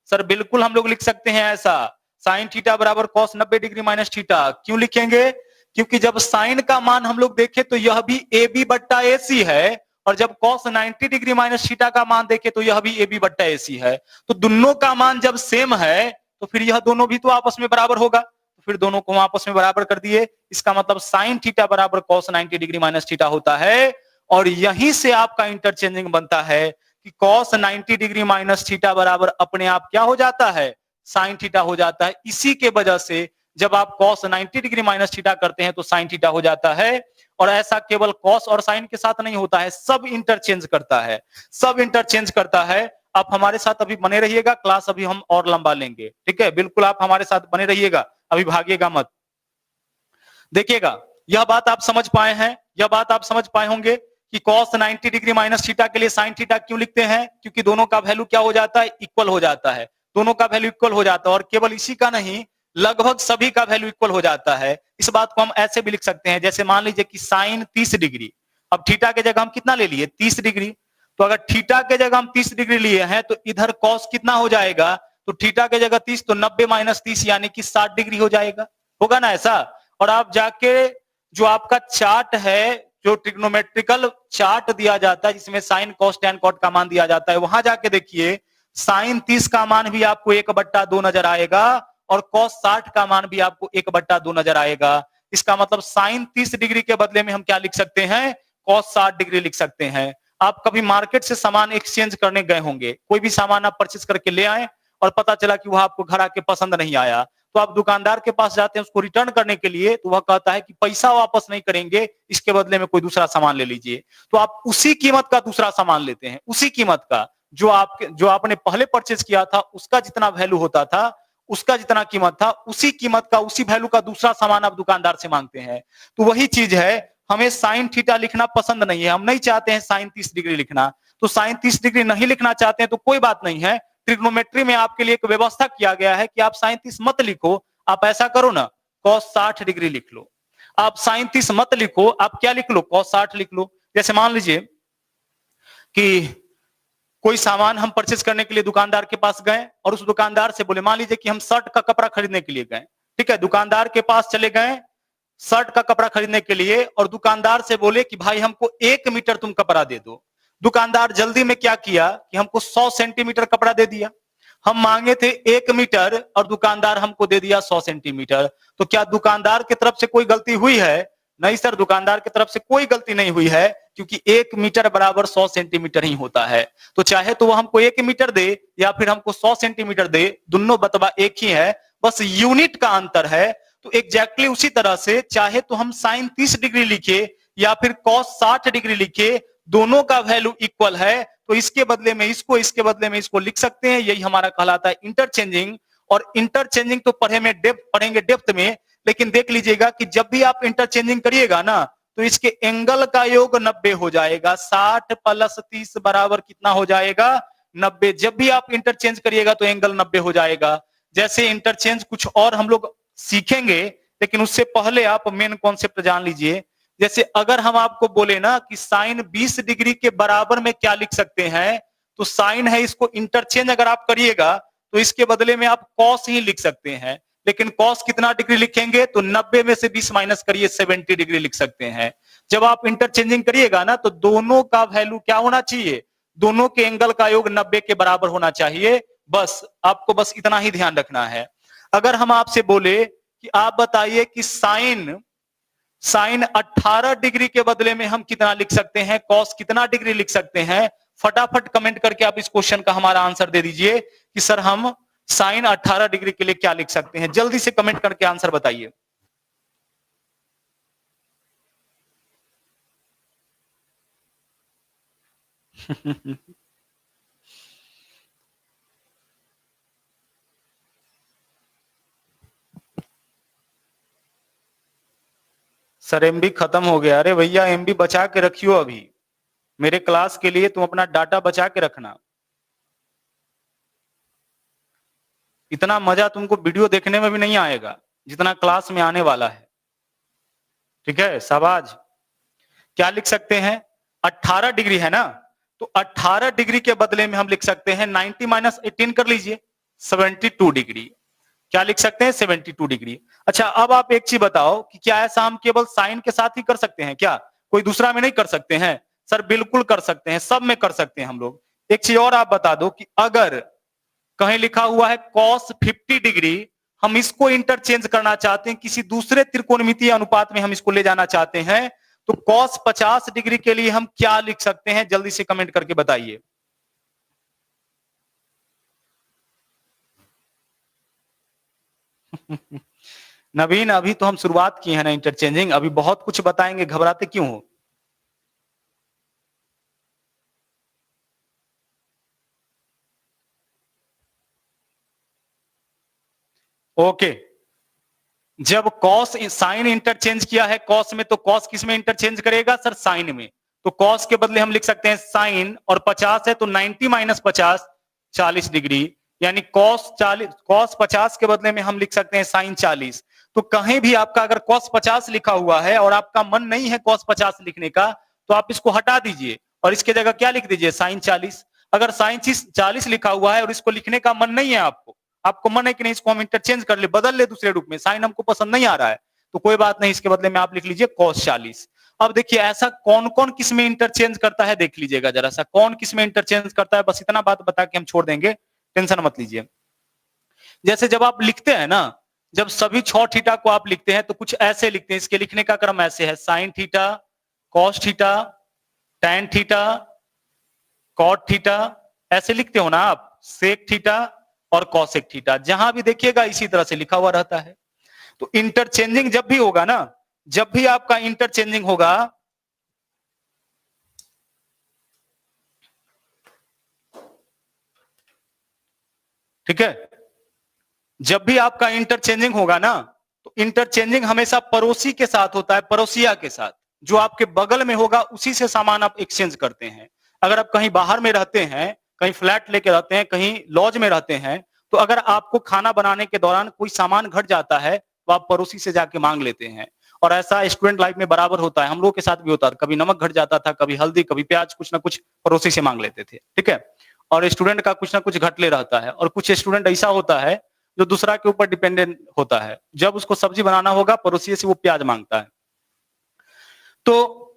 सर बिल्कुल हम लोग लिख सकते हैं ऐसा, साइन थीटा बराबर कॉस 90 डिग्री माइनस थीटा। क्यों लिखेंगे? क्योंकि जब साइन का मान हम लोग देखें तो यह भी ए बी बट्टा ए सी है, और जब कॉस 90 डिग्री माइनस थीटा का मान देखें तो यह भी ए बी बट्टा ए सी है। तो दोनों का मान जब सेम है तो फिर यह दोनों भी तो आपस में बराबर होगा। तो फिर दोनों को हम आपस में बराबर कर दिए। इसका मतलब साइन थीटा बराबर कॉस 90 डिग्री माइनस थीटा होता है। और यहीं से आपका इंटरचेंजिंग बनता है कि कॉस 90 डिग्री माइनस थीटा बराबर अपने आप क्या हो जाता है? साइन थीटा हो जाता है। इसी के वजह से जब आप कॉस 90 डिग्री माइनस थीटा करते हैं तो साइन थीटा हो जाता है। और ऐसा केवल कॉस और साइन के साथ नहीं होता है, सब इंटरचेंज करता है, सब इंटरचेंज करता है। आप हमारे साथ अभी बने रहिएगा, क्लास अभी हम और लंबा लेंगे, ठीक है? बिल्कुल आप हमारे साथ बने रहिएगा, अभी भागिएगा मत। देखिएगा, यह बात आप समझ पाए हैं, यह बात आप समझ पाए होंगे कि cos 90 डिग्री माइनस थीटा के लिए sin थीटा क्यों लिखते हैं? क्योंकि दोनों का वैल्यू क्या हो जाता है? इक्वल हो जाता है। दोनों का वैल्यू इक्वल हो जाता है, और केवल इसी का नहीं, लगभग सभी का वैल्यू इक्वल हो जाता है। इस बात को हम ऐसे भी लिख सकते हैं, जैसे मान लीजिए कि sin 30 डिग्री, अब थीटा के जगह हम कितना ले लिए? 30 डिग्री। तो अगर थीटा के जगह हम 30 डिग्री लिए हैं तो इधर cos कितना हो जाएगा? तो थीटा के जगह 30, तो 90 माइनस 30 यानी कि 60 डिग्री हो जाएगा। होगा ना ऐसा? और आप जाके जो आपका चार्ट है, जो ट्रिग्नोमेट्रिकल चार्ट दिया जाता है जिसमें साइन कॉस टैन कॉट का मान दिया जाता है, वहां जाके देखिए साइन 30 का मान भी आपको 1/2 नजर आएगा और कॉस 60 का मान भी आपको 1/2 नजर आएगा। इसका मतलब साइन 30 डिग्री के बदले में हम क्या लिख सकते हैं? कॉस 60 डिग्री लिख सकते हैं। आप कभी मार्केट से सामान एक्सचेंज करने गए होंगे, कोई भी सामान आप परचेज करके ले आए और पता चला कि वह आपको घर आके पसंद नहीं आया, तो आप दुकानदार के पास जाते हैं उसको रिटर्न करने के लिए, तो वह कहता है कि पैसा वापस नहीं करेंगे, इसके बदले में कोई दूसरा सामान ले लीजिए। तो आप उसी कीमत का दूसरा सामान लेते हैं, उसी कीमत का जो आपने पहले परचेज किया था उसका जितना वैल्यू होता था, उसका जितना कीमत था, उसी कीमत का, उसी वैल्यू का दूसरा सामान आप दुकानदार से मांगते हैं। तो वही चीज है, हमें साइन थीटा लिखना पसंद नहीं है, हम नहीं चाहते हैं साइन 30 डिग्री लिखना। तो साइन 30 डिग्री नहीं लिखना चाहते हैं तो कोई बात नहीं है, ट्रिग्नोमेट्री में आपके लिए एक व्यवस्था किया गया है कि आप साइन 30 मत लिखो, आप ऐसा करो ना, कॉस 60 डिग्री लिख लो। आप साइन 30 मत लिखो, आप क्या लिख लो? कॉस 60 लिख लो। जैसे मान लीजिए कि कोई सामान हम परचेज करने के लिए दुकानदार के पास गए और उस दुकानदार से बोले, मान लीजिए कि हम शर्ट का कपड़ा खरीदने के लिए गए, ठीक है, दुकानदार के पास चले गए शर्ट का कपड़ा खरीदने के लिए, और दुकानदार से बोले कि भाई हमको 1 मीटर तुम कपड़ा दे दो। दुकानदार जल्दी में क्या किया कि हमको 100 सेंटीमीटर कपड़ा दे दिया। हम मांगे थे 1 मीटर और दुकानदार हमको दे दिया 100 सेंटीमीटर। तो क्या दुकानदार की तरफ से कोई गलती हुई है? नहीं सर, दुकानदार की तरफ से कोई गलती नहीं हुई है, क्योंकि 1 मीटर बराबर 100 सेंटीमीटर ही होता है। तो चाहे तो वो हमको 1 मीटर दे या फिर हमको 100 सेंटीमीटर दे, दोनों बतवा एक ही है, बस यूनिट का अंतर है। तो एग्जैक्टली उसी तरह से चाहे तो हम साइन 30 डिग्री लिखे या फिर कॉस 60 डिग्री लिखे, दोनों का वैल्यू इक्वल है, तो इसके बदले में इसको, इसके बदले में इसको लिख सकते हैं। यही हमारा कहलाता है इंटरचेंजिंग। और इंटरचेंजिंग तो पढ़ेंगे डेप्थ में, लेकिन देख लीजिएगा कि जब भी आप इंटरचेंजिंग करिएगा ना, तो इसके एंगल का योग 90 हो जाएगा। 60 + 30 बराबर कितना हो जाएगा? 90। जब भी आप इंटरचेंज करिएगा तो एंगल 90 हो जाएगा। जैसे इंटरचेंज कुछ और हम लोग सीखेंगे, लेकिन उससे पहले आप मेन कॉन्सेप्ट जान लीजिए। जैसे अगर हम आपको बोले ना कि साइन 20 डिग्री के बराबर में क्या लिख सकते हैं, तो साइन है, इसको इंटरचेंज अगर आप करिएगा तो इसके बदले में आप कॉस ही लिख सकते हैं। लेकिन कॉस कितना डिग्री लिखेंगे? तो 90 में से 20 माइनस करिए, 70 डिग्री लिख सकते हैं। जब आप इंटरचेंजिंग करिएगा ना तो दोनों का वैल्यू क्या होना चाहिए? दोनों के एंगल का योग 90 के बराबर होना चाहिए। बस आपको बस इतना ही ध्यान रखना है। अगर हम आपसे बोले कि आप बताइए कि साइन 18 डिग्री के बदले में हम कितना लिख सकते हैं, कॉस कितना डिग्री लिख सकते हैं, फटाफट कमेंट करके आप इस क्वेश्चन का हमारा आंसर दे दीजिए कि सर हम साइन 18 डिग्री के लिए क्या लिख सकते हैं। जल्दी से कमेंट करके आंसर बताइए। सर एमबी खत्म हो गया। अरे भैया एमबी बचा के रखियो, अभी मेरे क्लास के लिए तुम अपना डाटा बचा के रखना। इतना मजा तुमको वीडियो देखने में भी नहीं आएगा जितना क्लास में आने वाला है। ठीक है, शाबाश। क्या लिख सकते हैं? 18 डिग्री है ना, तो 18 डिग्री के बदले में हम लिख सकते हैं 90 - 18 कर लीजिए, 72 डिग्री। क्या लिख सकते हैं? 72 डिग्री। अच्छा, अब आप एक चीज बताओ कि क्या ऐसा हम केवल साइन के साथ ही कर सकते हैं क्या? कोई दूसरा में नहीं कर सकते हैं? सर बिल्कुल कर सकते हैं, सब में कर सकते हैं हम लोग। एक चीज और आप बता दो कि अगर कहीं लिखा हुआ है cos 50 डिग्री, हम इसको इंटरचेंज करना चाहते हैं, किसी दूसरे त्रिकोणमितीय अनुपात में हम इसको ले जाना चाहते हैं, तो cos 50 डिग्री के लिए हम क्या लिख सकते हैं? जल्दी से कमेंट करके बताइए। नवीन, अभी तो हम शुरुआत किए हैं ना इंटरचेंजिंग, अभी बहुत कुछ बताएंगे, घबराते क्यों हो? ओके, जब कॉस साइन इंटरचेंज किया है कॉस में, तो कॉस किस में इंटरचेंज करेगा? सर साइन में। तो कॉस के बदले हम लिख सकते हैं साइन, और 50 है तो 90 - 50 40 डिग्री, यानी कॉस 50 के बदले में हम लिख सकते हैं साइन 40। तो कहीं भी आपका अगर कॉस 50 लिखा हुआ है और आपका मन नहीं है कॉस 50 लिखने का, तो आप इसको हटा दीजिए और इसके जगह क्या लिख दीजिए? साइन 40। अगर साइन 40 लिखा हुआ है और इसको लिखने का मन नहीं है आपको मन है कि नहीं इसको हम इंटरचेंज कर ले, बदल ले दूसरे रूप में, साइन हमको पसंद नहीं आ रहा है, तो कोई बात नहीं, इसके बदले में आप लिख लीजिए cos 40। अब देखिए ऐसा कौन कौन किस में इंटरचेंज करता है, देख लीजिएगा जरा सा, कौन किस में इंटरचेंज करता है, बस इतना बात बता के हम छोड़ देंगे, टेंशन मत लीजिए। जैसे जब आप लिखते हैं ना, जब सभी 6 थीटा को आप लिखते हैं तो कुछ ऐसे लिखते हैं, इसके लिखने का क्रम ऐसे है, sine theta, cos theta, tan theta, cot theta, ऐसे लिखते हो ना आप, सेक थीटा और कॉसेक थीटा, जहां भी देखिएगा इसी तरह से लिखा हुआ रहता है। तो इंटरचेंजिंग जब भी होगा ना, जब भी आपका इंटरचेंजिंग होगा, ठीक है, जब भी आपका इंटरचेंजिंग होगा ना, तो इंटरचेंजिंग हमेशा पड़ोसी के साथ होता है, पड़ोसिया के साथ, जो आपके बगल में होगा उसी से सामान आप एक्सचेंज करते हैं। अगर आप कहीं बाहर में रहते हैं, कहीं फ्लैट लेके रहते हैं, कहीं लॉज में रहते हैं, तो अगर आपको खाना बनाने के दौरान कोई सामान घट जाता है तो आप पड़ोसी से जाके मांग लेते हैं। और ऐसा स्टूडेंट लाइफ में बराबर होता है, हम लोगों के साथ भी होता था, कभी नमक घट जाता था, कभी हल्दी, कभी प्याज, कुछ ना कुछ पड़ोसी से मांग लेते थे। ठीक है, और स्टूडेंट का कुछ ना कुछ घटले रहता है, और कुछ स्टूडेंट ऐसा होता है जो दूसरा के ऊपर डिपेंडेंट होता है, जब उसको सब्जी बनाना होगा पड़ोसी से वो प्याज मांगता है। तो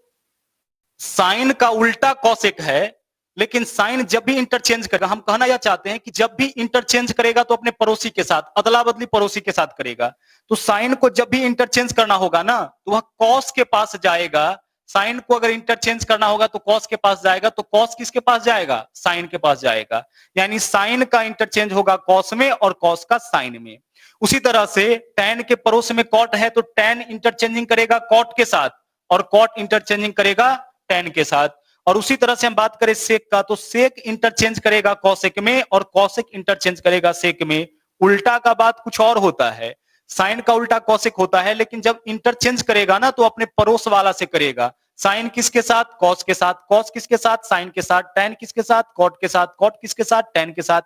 साइन का उल्टा कॉसेक है, लेकिन साइन जब भी इंटरचेंज करेगा, हम कहना यह चाहते हैं कि जब भी इंटरचेंज करेगा तो अपने पड़ोसी के साथ, अदला बदली पड़ोसी के साथ करेगा। तो साइन को जब भी इंटरचेंज करना होगा ना, तो वह कॉस के पास जाएगा। साइन को अगर इंटरचेंज करना होगा तो कॉस के पास जाएगा, तो कॉस किसके पास जाएगा? साइन के पास जाएगा। यानी साइन का इंटरचेंज होगा कॉस में और कॉस का साइन में। उसी तरह से टैन के पड़ोस में कॉट है, तो टैन इंटरचेंजिंग करेगा कॉट के साथ और कॉट इंटरचेंजिंग करेगा टैन के साथ। और उसी तरह से हम बात करें सेक का, तो सेक इंटरचेंज करेगा कॉसेक में और कॉसेक इंटरचेंज करेगा सेक में। उल्टा का बात कुछ और होता है, साइन का उल्टा कौशिक होता है, लेकिन जब इंटरचेंज करेगा ना तो अपने पड़ोस वाला से करेगा। साइन किसके साथ? कॉस के साथ। कॉस किसके साथ? साइन के साथ। टैन किसके साथ? कॉट के साथ। कॉट किसके साथ? टैन के साथ।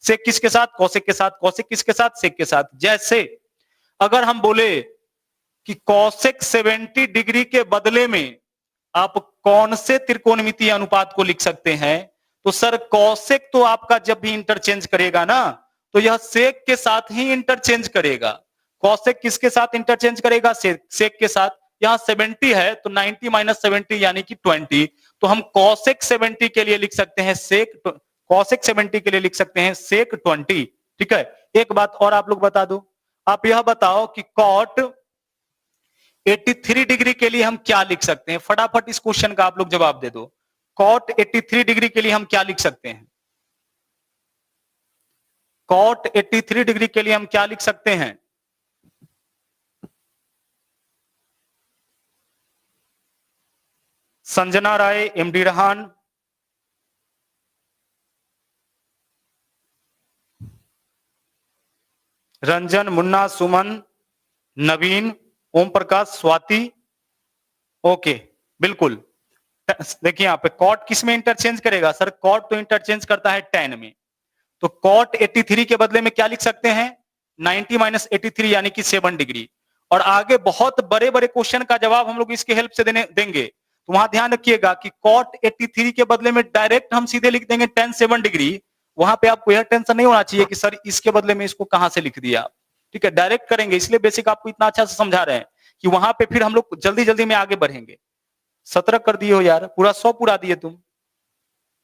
सेक किसके साथ? कौशिक के साथ। कौशिक किसके साथ? सेक के साथ। जैसे अगर हम बोले कि कौशिक 70 डिग्री के बदले में आप कौन से त्रिकोणमितीय अनुपात को लिख सकते हैं? तो सर कौशिक तो आपका जब भी इंटरचेंज करेगा ना तो यह सेक के साथ ही इंटरचेंज करेगा। कौशिक किसके साथ इंटरचेंज करेगा? सेक के साथ। यहां 70 है तो 90 माइनस 70 यानी कि 20। तो हम कौशिक 70 के लिए लिख सकते हैं सेक, कौशिक 70 के लिए लिख सकते हैं सेक 20। ठीक है। एक बात और आप लोग बता दो, आप यह बताओ कि कॉट 83 डिग्री के लिए हम क्या लिख सकते हैं? फटाफट इस क्वेश्चन का आप लोग जवाब दे दो। कॉट 83 डिग्री के लिए हम क्या लिख सकते हैं? कॉट 83 डिग्री के लिए हम क्या लिख सकते हैं? संजना राय, एमडी रहान, रंजन, मुन्ना, सुमन, नवीन, ओम प्रकाश, स्वाति। ओके, बिल्कुल। देखिए यहां पे कॉट किस में इंटरचेंज करेगा? सर कॉट तो इंटरचेंज करता है टैन में। तो कॉट 83 के बदले में क्या लिख सकते हैं? 90 माइनस 83 यानी कि 7 डिग्री। और आगे बहुत बड़े बड़े क्वेश्चन का जवाब हम लोग इसके हेल्प से देंगे। तो वहां ध्यान रखिएगा कि कॉट 83 के बदले में डायरेक्ट हम सीधे लिख देंगे tan 7 डिग्री। वहां पे आपको यह टेंशन नहीं होना चाहिए कि सर इसके बदले में इसको कहां से लिख दिया। ठीक है, डायरेक्ट करेंगे, इसलिए बेसिक आपको इतना अच्छा से समझा रहे हैं कि वहां पे फिर हम लोग जल्दी जल्दी में आगे बढ़ेंगे। 17 कर दिए हो यार, पूरा 100 पूरा दिए तुम।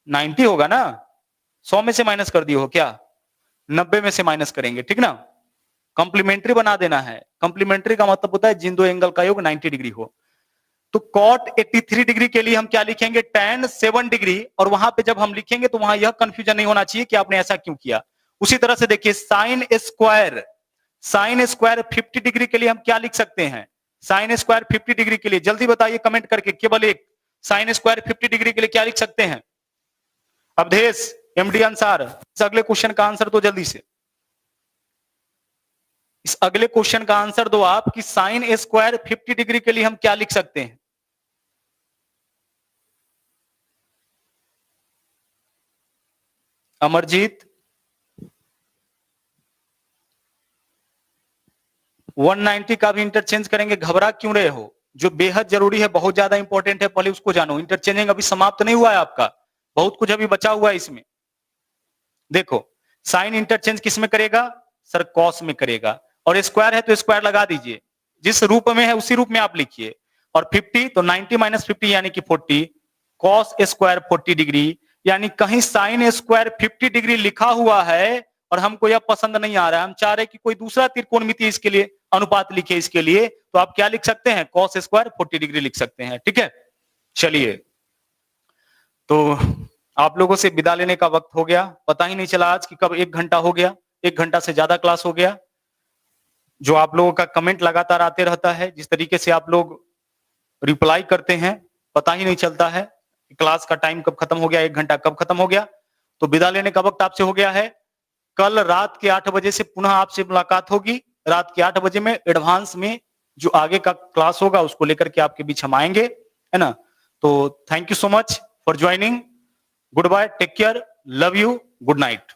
90 होगा ना, 100 में से माइनस कर दिए हो क्या? 90 में से माइनस करेंगे, ठीक ना। कंप्लीमेंट्री बना देना है। कंप्लीमेंट्री का मतलब होता है जिन दो एंगल का योग 90 डिग्री हो। तो कॉट 83 डिग्री के लिए हम क्या लिखेंगे? tan 7 degree. और वहां पे जब हम लिखेंगे तो वहां यह कंफ्यूजन नहीं होना चाहिए कि आपने ऐसा क्यों किया। उसी तरह से देखिए sine square, sine square 50 degree के लिए हम क्या लिख सकते हैं? साइन स्क्वायर 50 डिग्री के लिए जल्दी बताइए कमेंट करके, केवल एक। साइन स्क्वायर 50 डिग्री के लिए क्या लिख सकते हैं? अवधेश, एमडी अंसार, इस अगले क्वेश्चन का आंसर दो जल्दी से। इस अगले क्वेश्चन का आंसर दो आप कि साइन स्क्वायर 50 डिग्री के लिए हम क्या लिख सकते हैं? अमरजीत, 190 का भी इंटरचेंज करेंगे, घबरा क्यों रहे हो? जो बेहद जरूरी है, बहुत ज्यादा इंपॉर्टेंट है, पहले उसको जानो। इंटरचेंजिंग अभी समाप्त नहीं हुआ है आपका, बहुत कुछ अभी बचा हुआ है इसमें। देखो साइन इंटरचेंज किस में करेगा? सर कॉस में करेगा। और स्क्वायर है तो स्क्वायर लगा दीजिए, जिस रूप में है उसी रूप में आप लिखिए। और 50 तो 90 माइनस 50 यानी कि 40। कॉस स्क्वायर 40 डिग्री, यानी कहीं साइन स्क्वायर 50 डिग्री लिखा हुआ है और हमको यह पसंद नहीं आ रहा है, हम चाह रहे हैं कि कोई दूसरा त्रिकोणमिति इसके लिए अनुपात लिखे इसके लिए, तो आप क्या लिख सकते हैं? कॉस स्क्वायर 40 डिग्री लिख सकते हैं। ठीक है, चलिए तो आप लोगों से विदा लेने का वक्त हो गया। पता ही नहीं चला आज कि कब 1 घंटा हो गया, 1 घंटा से ज्यादा क्लास हो गया। जो आप लोगों का कमेंट लगातार आते रहता है, जिस तरीके से आप लोग रिप्लाई करते हैं, पता ही नहीं चलता है क्लास का टाइम कब खत्म हो गया, 1 घंटा कब खत्म हो गया। तो विदा लेने का वक्त आपसे हो गया है। कल रात के 8 बजे से पुनः आपसे मुलाकात होगी। रात के 8 बजे में एडवांस में जो आगे का क्लास होगा उसको लेकर के आपके बीच हम आएंगे, है ना। तो thank you so much for joining. Good bye, take care, love you, good night.